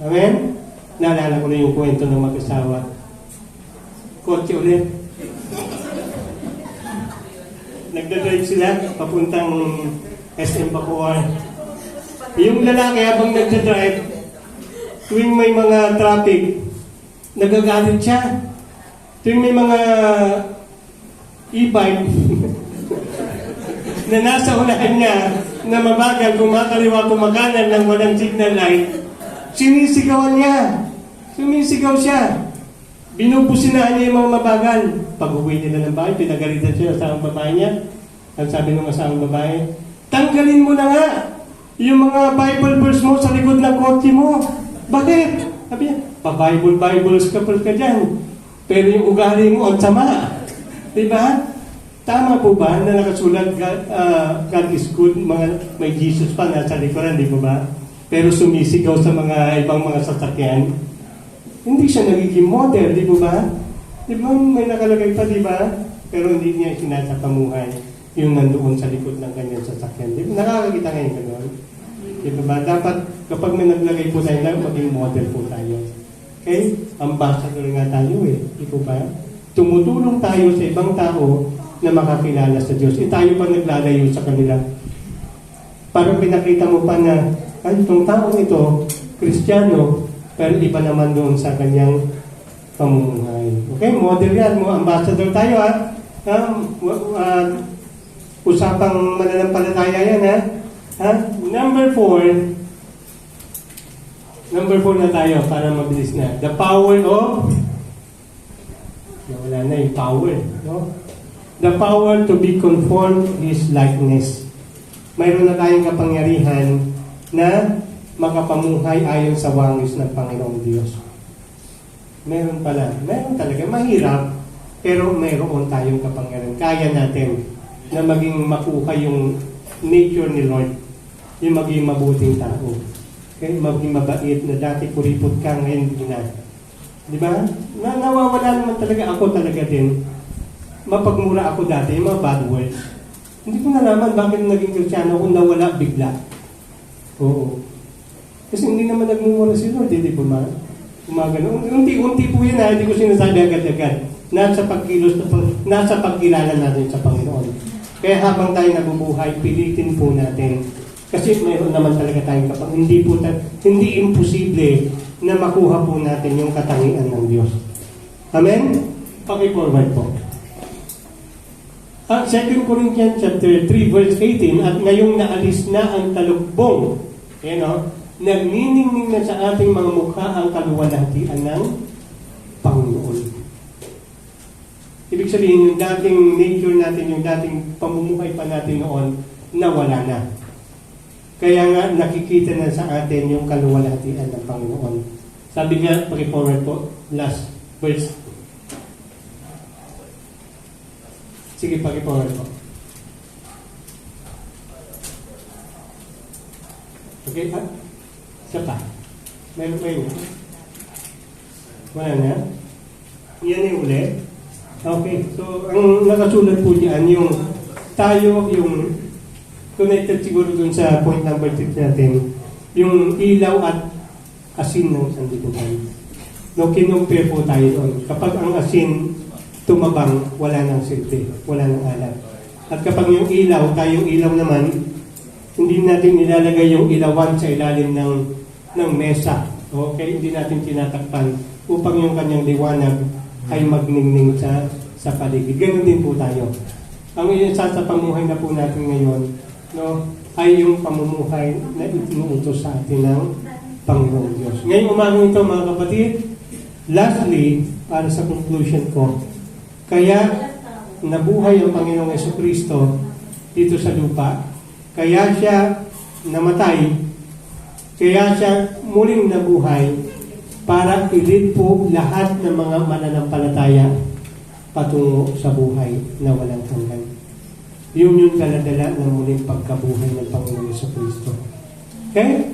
Amen? Naalala ko na yung kwento ng mag-asawa. Kotse ulit. nagdadrive sila papuntang SM Bacoor. Yung lalaki habang nagdadrive, tuwing may mga traffic, nagagalit siya. Tuwing may mga e-bike na nasa unahan niya na mabagal, kumakaliwa, kumakanan ng walang signal light, sinisigawan niya. Sumisigaw siya. Binubusinahan niya yung mga mabagal. Pag-uwi nila ng bahay, pinagalitan siya sa asawang babae niya. Ang sabi ng asawang babae, tanggalin mo na nga yung mga Bible verse mo sa likod ng kotse mo. Bakit? Sabi niya, pa-Bible scapers ka dyan. Pero yung ugali mo, ang sama. Diba? Tama po ba na nakasulat God is good, may Jesus pa nasa likuran, di ba? Pero sumisigaw sa mga ibang mga sasakyan, hindi siya nagiging model, di ba? Di ba may nakalagay pa, di ba? Pero hindi niya sinasapamuhay yung nandoon sa likod ng kanyang sasakyan. Di ba? Nakakakita ngayon gano'n? Di ba? Dapat kapag may naglagay po tayo lang, maging model po tayo. Okay? Ambassador nga tayo eh. Di ba? Tumutulong tayo sa ibang tao na makakilala sa Diyos. Tayo pa naglalayo sa kanila. Parang pinakita mo pa na, ay, itong taong ito, Kristiyano, pero iba naman doon sa kanyang pamumuhay. Okay, model yan mo, ambassador tayo ha. Usapang mananampalataya yan ha. Number 4 na tayo para mabilis na. The power of, wala na yung power, no? The power to be conformed His likeness. Mayroon na tayong kapangyarihan na makapamuhay ayon sa wangis ng Panginoong Diyos. Meron pala. Meron talaga. Mahirap, pero mayroon tayong kapangyarihan. Kaya natin na maging makuha yung nature ni Lord. Yung maging mabuting tao. Okay? Maging mabait na dati kuripot ka, ngayon hindi na. Di ba? Nawawala naman talaga ako talaga din. Mapagmura ako dati, yung mga bad words. Hindi ko nalaman bakit naging Kristiyano kung nawala bigla. Oo. Kasi hindi naman nagmumura si Lord, hindi po ma? Umagano. Unti-unti po yan ha, hindi ko sinasabi agad-agad. Nasa pagkilos, nasa pagkilala natin sa Panginoon. Kaya habang tayo nabubuhay, pilitin po natin. Kasi mayroon naman talaga tayong hindi imposible na makuha po natin yung katangian ng Diyos. Amen? Paki-forward po. At 2 Corinthians chapter 3 verse 18, at ngayong naalis na ang talukbong, nagniningning na sa ating mga mukha ang kaluwalhatian ng Panginoon. Ibig sabihin, yung dating nature natin, yung dating pamumuhay pa natin noon, nawala na. Kaya nga, nakikita na sa atin yung kaluwalhatian ng Panginoon. Sabi nga, paki-forward po, last verse. Sige, paki-forward po. Okay, ha? Isa pa. Meron. Wala na? Yan yung ulit. Okay, so ang nakasulat po diyan yung tayo, yung connected siguro dun sa point number 6 natin, yung ilaw at asin ng sandibutan. No, kinumpare po tayo doon. Kapag ang asin tumabang, wala nang silbi, wala nang alat. At kapag yung ilaw, tayong ilaw naman, hindi natin nilalagay yung ilawan sa ilalim ng mesa. Okay? Hindi natin tinatakpan upang yung kanyang liwanag ay magningning sa paligid. Ganun din po tayo. Ang isasapamuhay na po natin ngayon, no, ay yung pamumuhay na itinuutos sa atin ng Panginoong Diyos. Ngayong umagang ito, mga kapatid, lastly, para sa conclusion ko, kaya nabuhay ang Panginoong Jesucristo dito sa lupa, kaya siya namatay, kaya siya muling nabuhay para i-lead po lahat ng mga mananampalataya patungo sa buhay na walang hanggan. Yun yung daladala ng muling pagkabuhay ng Panginoong Jesucristo. Okay?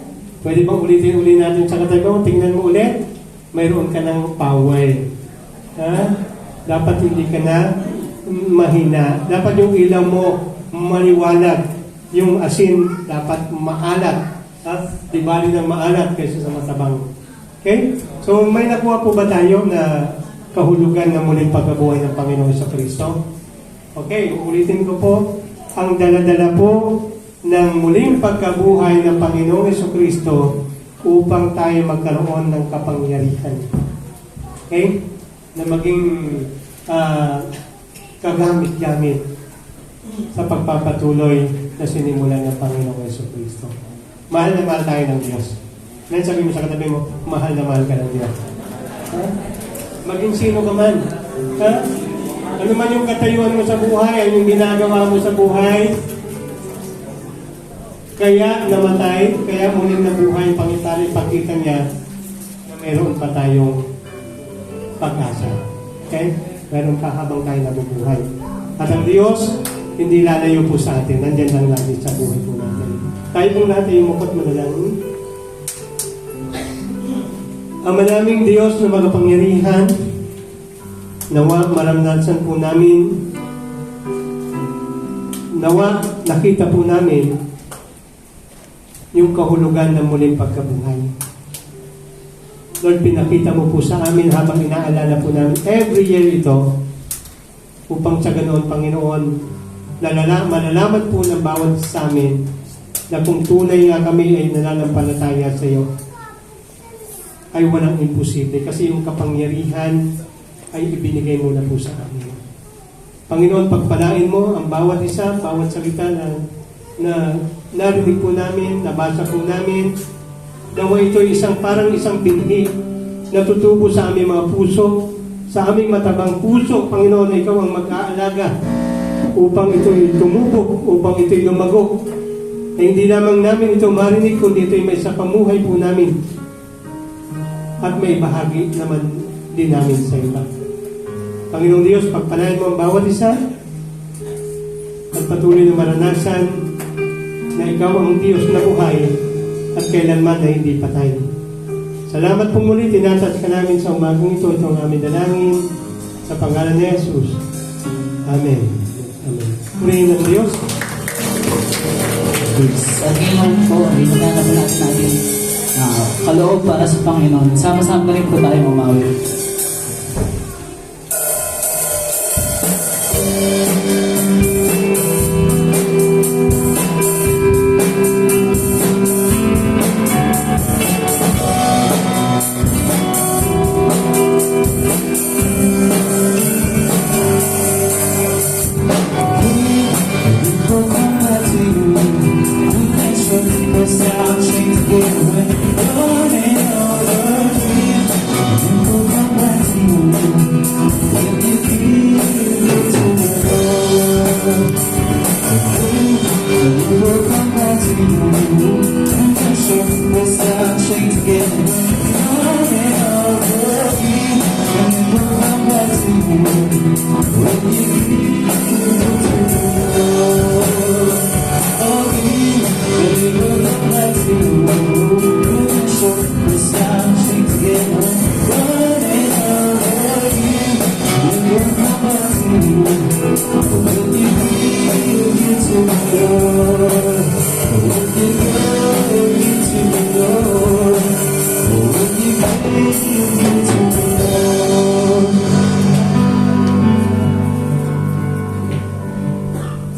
Pwede bang ulitin natin sa katabi? Tingnan mo ulit. Mayroon ka ng power. Ha? Dapat hindi ka na mahina. Dapat yung ilaw mo maliwanag. Yung asin dapat maalat. Di bali ng maalat kaysa sa matabang. Okay? So may nakuha po ba tayo na kahulugan ng muling pagkabuhay ng Panginoon sa Kristo? Okay, uulitin ko po. Ang daladala po ng muling pagkabuhay ng Panginoong Jesucristo upang tayo magkaroon ng kapangyarihan. Okay? Na maging kagamit-gamit sa pagpapatuloy na sinimulan ng Panginoong Jesucristo. Mahal na mahal tayo ng Diyos. Ngayon sabi mo sa katabi mo, mahal na mahal ka ng Diyos. Ha? Maging sino ka man. Ha? Ano man yung katayuan mo sa buhay, ano yung ginagawa mo sa buhay, kaya namatay, kaya muling nabuhay, pangitali, pagkita niya na meron pa tayong pag-asa. Okay? Meron pa habang tayo nabubuhay. At ang Diyos, hindi lalayo po sa atin. Nandyan lang lagi sa buhay po natin. Tayo po natin yung mukot mo na lang. Ang manaming Diyos na magapangyarihan, nawa maramdaman po namin, nawa nakita po namin yung kahulugan ng muling pagkabuhay. Lord, pinakita mo po sa amin habang inaalala po namin every year ito upang sa ganoon, Panginoon, malalaman po ng bawat sa amin na kung tunay nga kami ay nananampalataya sa iyo, ay walang imposible kasi yung kapangyarihan ay ibinigay mo na po sa amin. Panginoon, pagpalain mo ang bawat isa, bawat salita na narinig po namin, nabasa po namin, nawa ito parang isang binhi na tutubo sa aming mga puso, sa aming matabang puso, Panginoon, na ikaw ang mag-aalaga upang ito'y tumubog, upang ito'y lumago. Na hindi lamang namin ito marinig, kundi ito'y may sa pamuhay po namin at may bahagi naman din namin sa iba. Panginoong Diyos, pagpalain mo ang bawat isa at patuloy na maranasan na ikaw ang Diyos na buhay at kailanman na hindi patay. Salamat po muli, tinatas ka namin sa umagang ito, itong aming dalangin sa pangalan ni Jesus. Amen. Amen. Purihin ng Diyos. At ngayon po, hinagana po natin kaloob para sa Panginoon. Sama-sama rin po tayo umawi.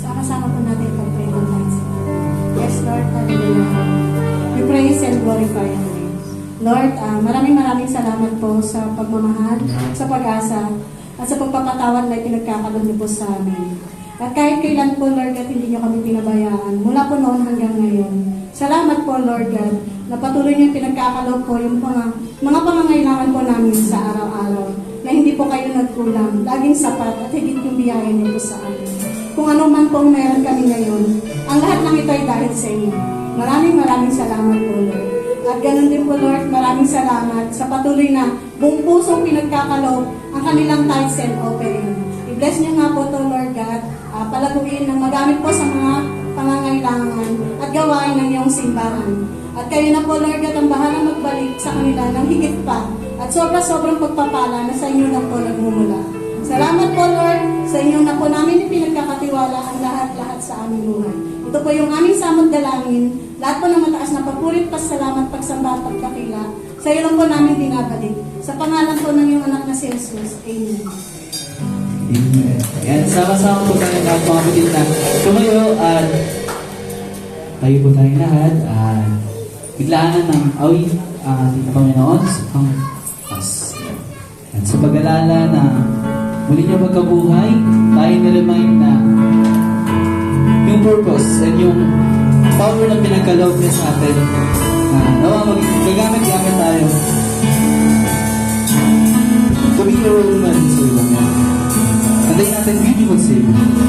Sama-sama po natin pag-pray ng lights. Yes, Lord, hallelujah. We praise and glorify your name. Lord, maraming salamat po sa pagmamahal, sa pag-asa, at sa pagpapatawad na pinagkakaloob niyo po sa amin. At kahit kailan po, Lord God, hindi niyo kami pinabayaan, mula po noon hanggang ngayon. Salamat po, Lord God, na patuloy niyo pinagkakaloob po yung mga pangangailangan po namin sa araw-araw, na hindi po kayo nagkulang, laging sapat at higit yung biyaya niyo po sa amin. Kung ano man pong meron kami ngayon, ang lahat ng ito ay dahil sa inyo. Maraming salamat po, Lord. At ganun din po, Lord, maraming salamat sa patuloy na buong pusong pinagkakaloob ang kanilang tithes and offering. I-bless niyo nga po to, Lord God, palaguin na magamit po sa mga pangangailangan at gawain ng iyong simbahan. At kayo na po, Lord God, ang bahala magbalik sa kanila ng higit pa at sobrang pagpapala na sa inyo na po nagmumula. Salamat po, Lord, sa inyo na po namin ipinagkakatiwala ang lahat-lahat sa aming buhay. Ito po yung aming samot dalangin, lahat po ng mataas na papurit, pasalamat, pagsamba at pagkakila. Sa iyo lang po namin binabalik. Sa pangalan po ng iyong anak na si Jesus. Amen. Amen. Yan, sama-sama po tayo lahat mga kapatid na tumayo at tayo po tayong lahat at biglaanan ng awit ang ating Panginoon sa pangpas. At sa pag-alala na muli niya magkabuhay, tayo na-remind na yung purpose and yung power na pinagkaloob niya sa atin na nawa gagamit-gamit tayo to be your woman sa ibang mga. Antayin natin beautiful Savior.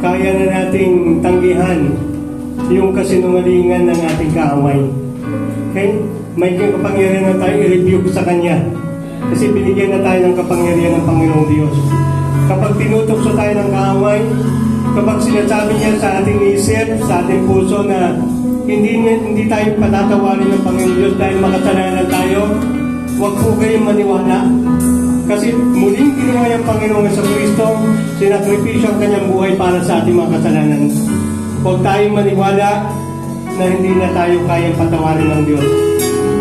kaya na nating tanggihan yung kasinungalingan ng ating kaaway. Okay? May kapangyarihan na tayo i-rebuke sa Kanya. Kasi binigyan na tayo ng kapangyarihan ng Panginoong Diyos. Kapag tinutokso tayo ng kaaway, kapag sinasabi niya sa ating isip, sa ating puso na hindi tayo patatawarin ng Panginoong Diyos dahil makasalanan tayo, huwag po kayong maniwala. Kasi muling ginawa yung Panginoong Kristo, sinakripisyo ang kanyang buhay para sa ating mga kasalanan. Huwag tayong maniwala na hindi na tayo kayang patawarin ng Diyos.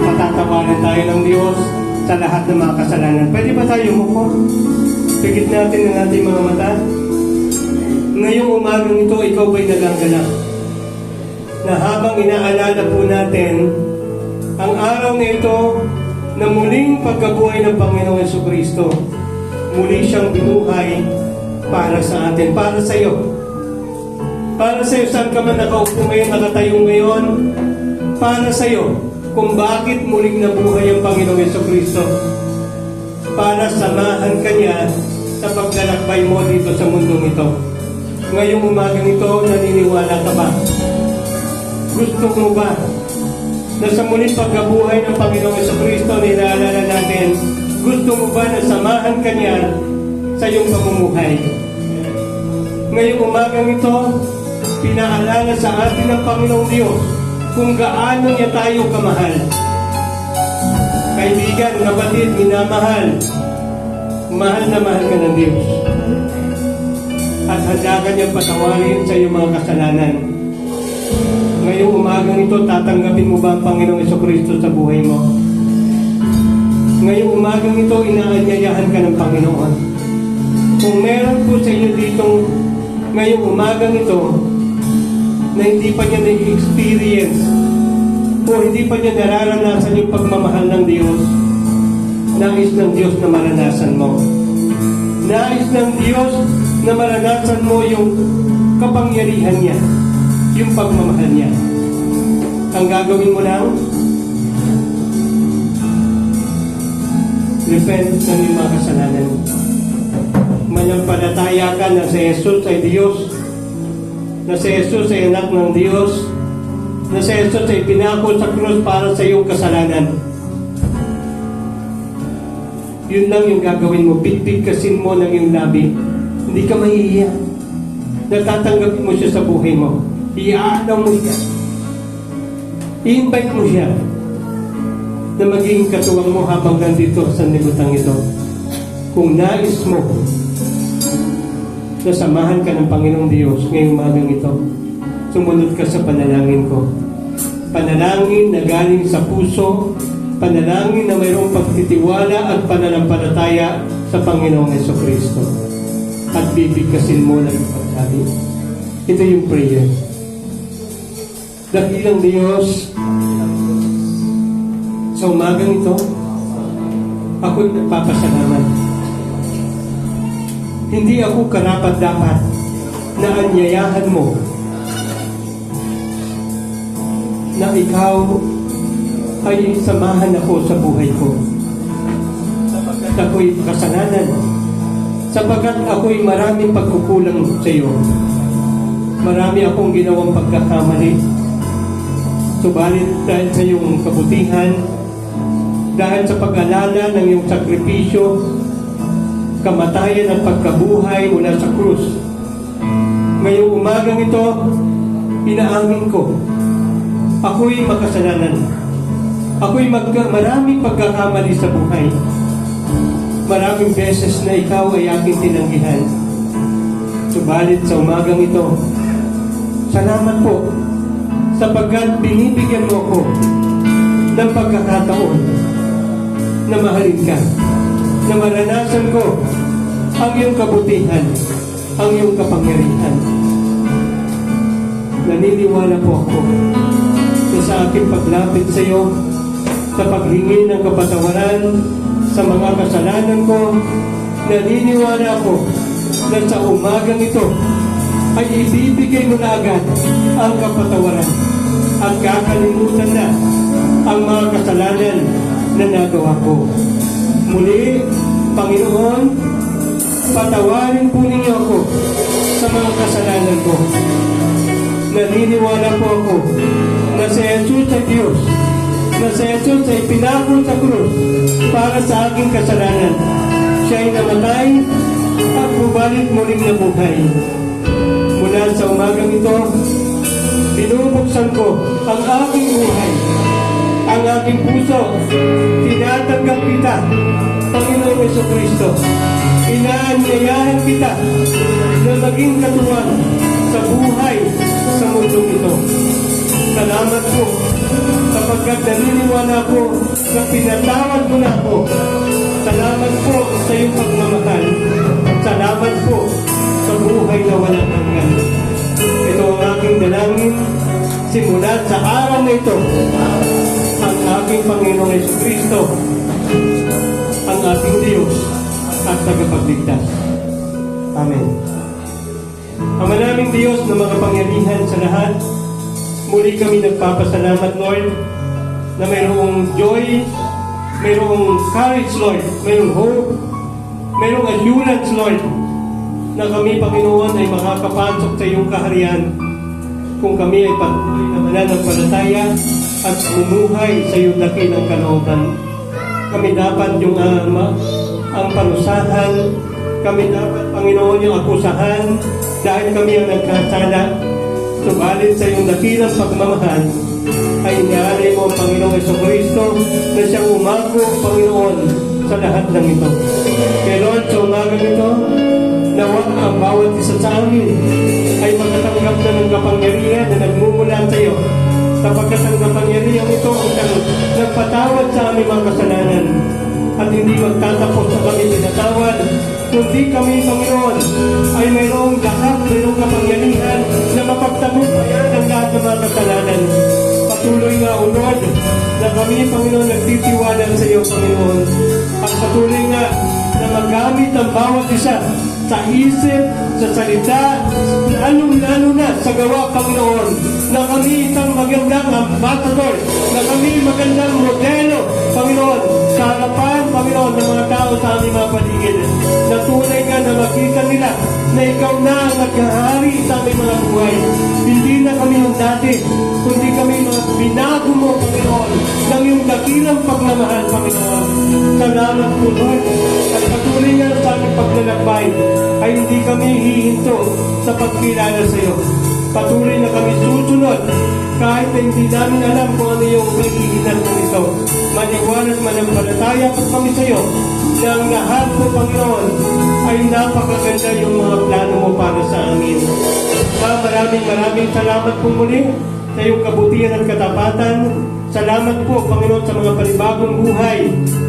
Patatawarin tayo ng Diyos sa lahat ng mga kasalanan. Pwede ba tayo umupo? Pigit natin ang ating mga mata. Ngayong umagang ito, ikaw ba'y nagaganap? Na habang inaalala po natin ang araw na ito na muling pagkabuhay ng Panginoong Jesucristo, muli siyang binuhay para sa atin, para sa iyo. Para sa iyo, saan ka man nakaupo ngayon, nakatayo ngayon, para sa iyo, kung bakit muling nabuhay ang Panginoong Jesucristo. Para samahan ka niya sa paglalakbay mo dito sa mundong ito. Ngayong umagang ito, naniniwala ka ba? Gusto mo ba na sa muling pagkabuhay ng Panginoong Jesucristo, nilaalala natin, gusto mo ba na samahan ka niya sa iyong pamumuhay? Ngayong umagang ito, pinaalala sa atin ng Panginoong Diyos kung gaano niya tayo kamahal. Kaibigan, kapatid, minamahal, mahal na mahal ka ng Diyos. At handa ka niyang patawarin sa iyong mga kasalanan. Ngayong umagang ito, tatanggapin mo ba ang Panginoong Jesucristo sa buhay mo? Ngayong umagang ito, inaanyayahan ka ng Panginoon. Kung meron po sa inyo ditong ngayong umagang ito na hindi pa niya na-experience o hindi pa niya nararanasan yung pagmamahal ng Diyos, nais ng Diyos na maranasan mo. Nais ng Diyos na maranasan mo yung kapangyarihan niya, yung pagmamahal niya. Ang gagawin mo lang, repent ng iyong mga kasalanan. Manampalataya ka na si Jesus ay Diyos, na si Jesus ay anak ng Diyos, na si Jesus ay pinako sa krus para sa iyong kasalanan. Yun lang yung gagawin mo. Pitpitkasin mo ng iyong labi. Hindi ka mahihiya. Natatanggapin mo siya sa buhay mo. Iaalaw mo siya. I-invite mo siya na maging katuwang mo habang nandito sa nilutang ito. Kung nais mo na samahan ka ng Panginoong Diyos ngayong umagang ito, sumunod ka sa panalangin ko. Panalangin na galing sa puso, panalangin na mayroong pagtitiwala at pananampalataya sa Panginoong Jesucristo. At bibigkasin mo ng pagsabi. Ito yung prayer. Dakilang Diyos, sa umagang ito, ako'y nagpapasalamat. Hindi ako karapat-dapat na anyayahan mo na ikaw ay samahan ako sa buhay ko. Sapagkat ako'y kasalanan. Sapagkat ako'y maraming pagkukulang sa iyo. Marami akong ginawang pagkakamali. Subalit dahil sa iyong kabutihan, dahil sa pag-alala ng iyong sakripisyo, kamatayan at pagkabuhay mula sa krus, ngayong umagang ito, inaamin ko, ako'y makasalanan. Ako'y maraming pagkakamali sa buhay. Maraming beses na ikaw ay aking tinanggihan. Subalit sa umagang ito, salamat po sapagkat binibigyan mo ako ng pagkakataon na mahalin ka, na maranasan ko ang iyong kabutihan, ang iyong kapangyarihan. Naniniwala po ako na sa aking paglapit sa iyo, sa paghingi ng kapatawaran sa mga kasalanan ko, naniniwala ako na sa umagang ito ay ibibigay mo na agad ang kapatawaran at kakalimutan na ang mga kasalanan na nagawa ko. Muli, Panginoon, patawarin po ninyo ako sa mga kasalanan ko. Naniniwala po ako na si Jesus ay Diyos, na si Jesus ay pinako sa krus para sa aking kasalanan. Siya ay namatay at bumalik muling nabuhay. Mula sa umagang ito, binubuksan ko ang aking buhay, ang aking puso. Tinatanggap kita, Panginoong Jesucristo. Inaanyayahan kita na maging katuwang sa buhay sa mundong ito. Salamat po sapagkat naniniwala ko na pinatawad mo na ako. Salamat po sa iyong pagmamahal. Salamat po sa buhay na walang hanggan. Ito ang aking dalangin simula sa araw na ito. Ang aking Panginoong Jesucristo, ang ating Diyos at tagapagligtas. Amen. Ang manaming Diyos na makapangyarihan sa lahat, muli kami nagpapasalamat, Lord, na mayroong joy, mayroong courage, Lord, mayroong hope, mayroong assurance, Lord, na kami, Panginoon, ay makakapasok sa iyong kaharian kung kami ay patuloy na mananampalataya at bumuhay sa iyong dakilang kalooban. Kami dapat yung ang parusahan, kami dapat, Panginoon, yung akusahan dahil kami ang nagkasala. Subalit sa iyong dakilang pagmamahal ay iniaalay mo ang Panginoong Jesucristo na siyang umago, Panginoon, sa lahat ng ito. Kaya Lord, sa umagang ito, nawa ang bawat isa sa amin ay makatanggap na ng kapangyarihan na nagmumula sa iyo. Sapagkat ang kapangyarihan ito ang nagpatawad sa aming mga kasalanan at hindi magtatapos sa kami pinatawad, kundi kami, Panginoon, ay mayroong lahat, mayroong kapangyarihan na mapagtagumpayan ang lahat ng mga kasalanan. Patuloy nga, O Lord, na kami, Panginoon, nagtitiwala sa iyo, Panginoon. At patuloy nga na magamit ang bawat isa sa isip, sa salita, lalong-lalo na sa gawa, Panginoon, na kami isang magandang ambassador, na kami magandang modelo, Panginoon, sa harapan, Panginoon, ng mga tao sa aming mga paligid. Na tunay nga na makita nila na ikaw na ang naghahari sa aming mga buhay. Hindi na kami yung dati, kundi kami mga binago mo, Panginoon, ng iyong dakilang pagmamahal, Panginoon. Salamat po, Lord. At patuloy nga sa aming paglalakbay ay hindi kami hihinto sa pagkilala sa iyo. Patuloy na kami susunod kahit na hindi namin alam kung ano yung kahihinan ng ito. Maniwalat manampalataya po kami sa iyo na ang lahat po, Panginoon, ay napakaganda yung mga plano mo para sa amin. Maraming salamat po muli sa iyong kabutihan at katapatan. Salamat po, Panginoon, sa mga panibagong buhay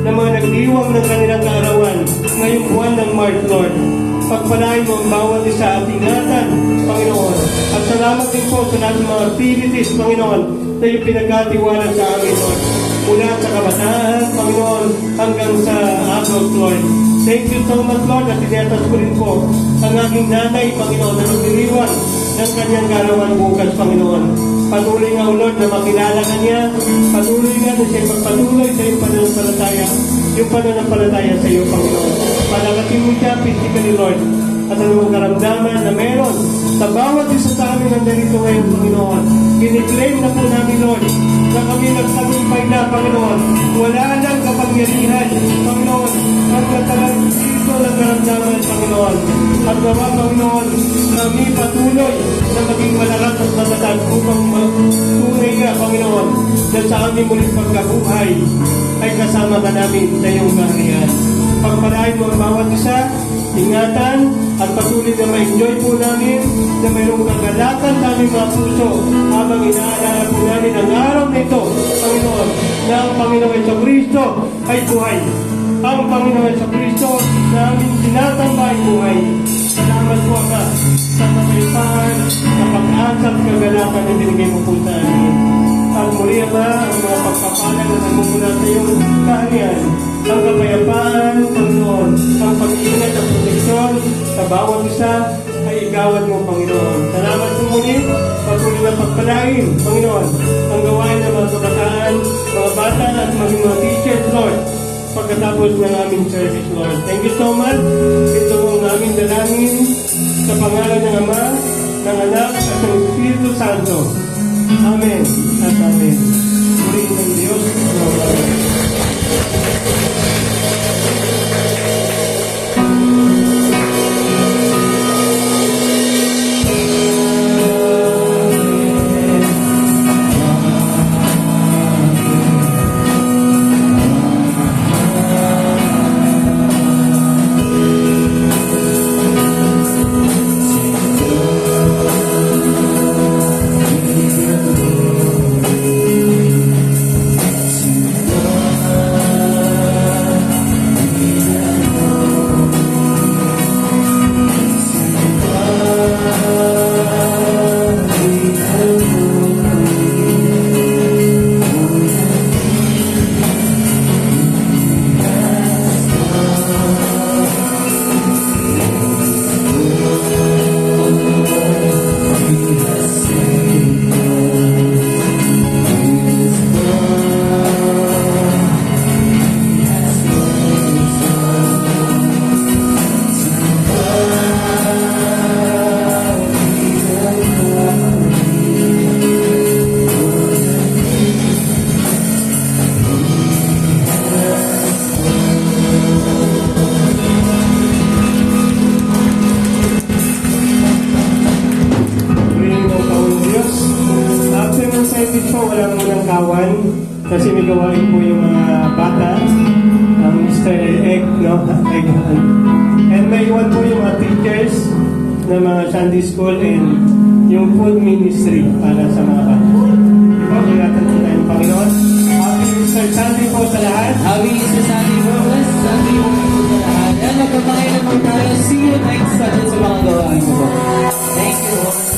na mga nagdiwang ng kanilang kaarawan ngayong buwan ng March, Lord. Pagpalain mo ang bawat isa at ingatan, Panginoon. At salamat din po sa lahat ng mga activities, Panginoon, na iyong pinagkatiwala sa amin, Lord. Mula sa kabataan, Panginoon, hanggang sa adult, Lord. Thank you so much, Lord, at tinatas ko rin po ang aking nanay, Panginoon, na magdiriwan ng kanyang kaarawan bukas, Panginoon. Patuloy nga, O Lord, na makilala ka niya. Patuloy nga na siya magpatuloy sa iyong pananampalataya. Yung pananampalataya sa iyo, Panginoon. Palagatin mo siya, physically, Lord. At anong karamdaman na meron sa bawat isa sa amin ang narito ngayon, Panginoon. Kiniklaim na po namin, Lord, na kami nagtagumpay na, Panginoon. Wala nang kapangyarihan, Panginoon. Ang katalang dito ng karamdaman, Panginoon. At nawa, Panginoon, kami patuloy na maging malakas at matatag upang tunay nga, Panginoon, na sa aming muling pagkabuhay ay kasama ka namin sa iyong kaharian. Pagpalain mo ang bawat isa, ingatan at patuloy na ma-enjoy po namin na mayroong kagalakan sa aming mga puso habang inaalala po namin ang araw na ito, Panginoon, na ang Panginoong Jesucristo ay buhay. Ang Panginoong Jesucristo na aming sinatambay buhay. Salamat po ka sa kapayapaan, sa pag-asa at kagalakan na binigay mo po sa amin. Ang muli ba ang mga pagpapalang na nagmumula sa iyong kaharian, ang kapayapaan, Panginoon, ang pag-iingat at proteksyon sa bawat isa ay igawad mo, Panginoon. Salamat po muli, patuloy na pagpalain, Panginoon, ang gawain ng mga kabataan, mga bata at maging mga teachers, Lord, pagkatapos ng aming service, Lord. Thank you so much. Ito ang aming dalangin Sa pangalan ng Ama, ng Anak, at ng Espiritu Santo. Amen at Amen. Purihin ng Diyos. service po, walang kawan kasi may gawain po yung mga bata, ang Mr. Egg, no? Egg. And may iwan po yung mga teachers ng mga Sunday School and yung food ministry para sa mga bata. Diba? Ingatan po tayo ng Panginoon. Happy Easter Sunday po sa lahat. Happy Easter Sunday po. Sunday po sa lahat. And magpapakain na po tayo. See you next Sunday sa mga gawain po. Thank you.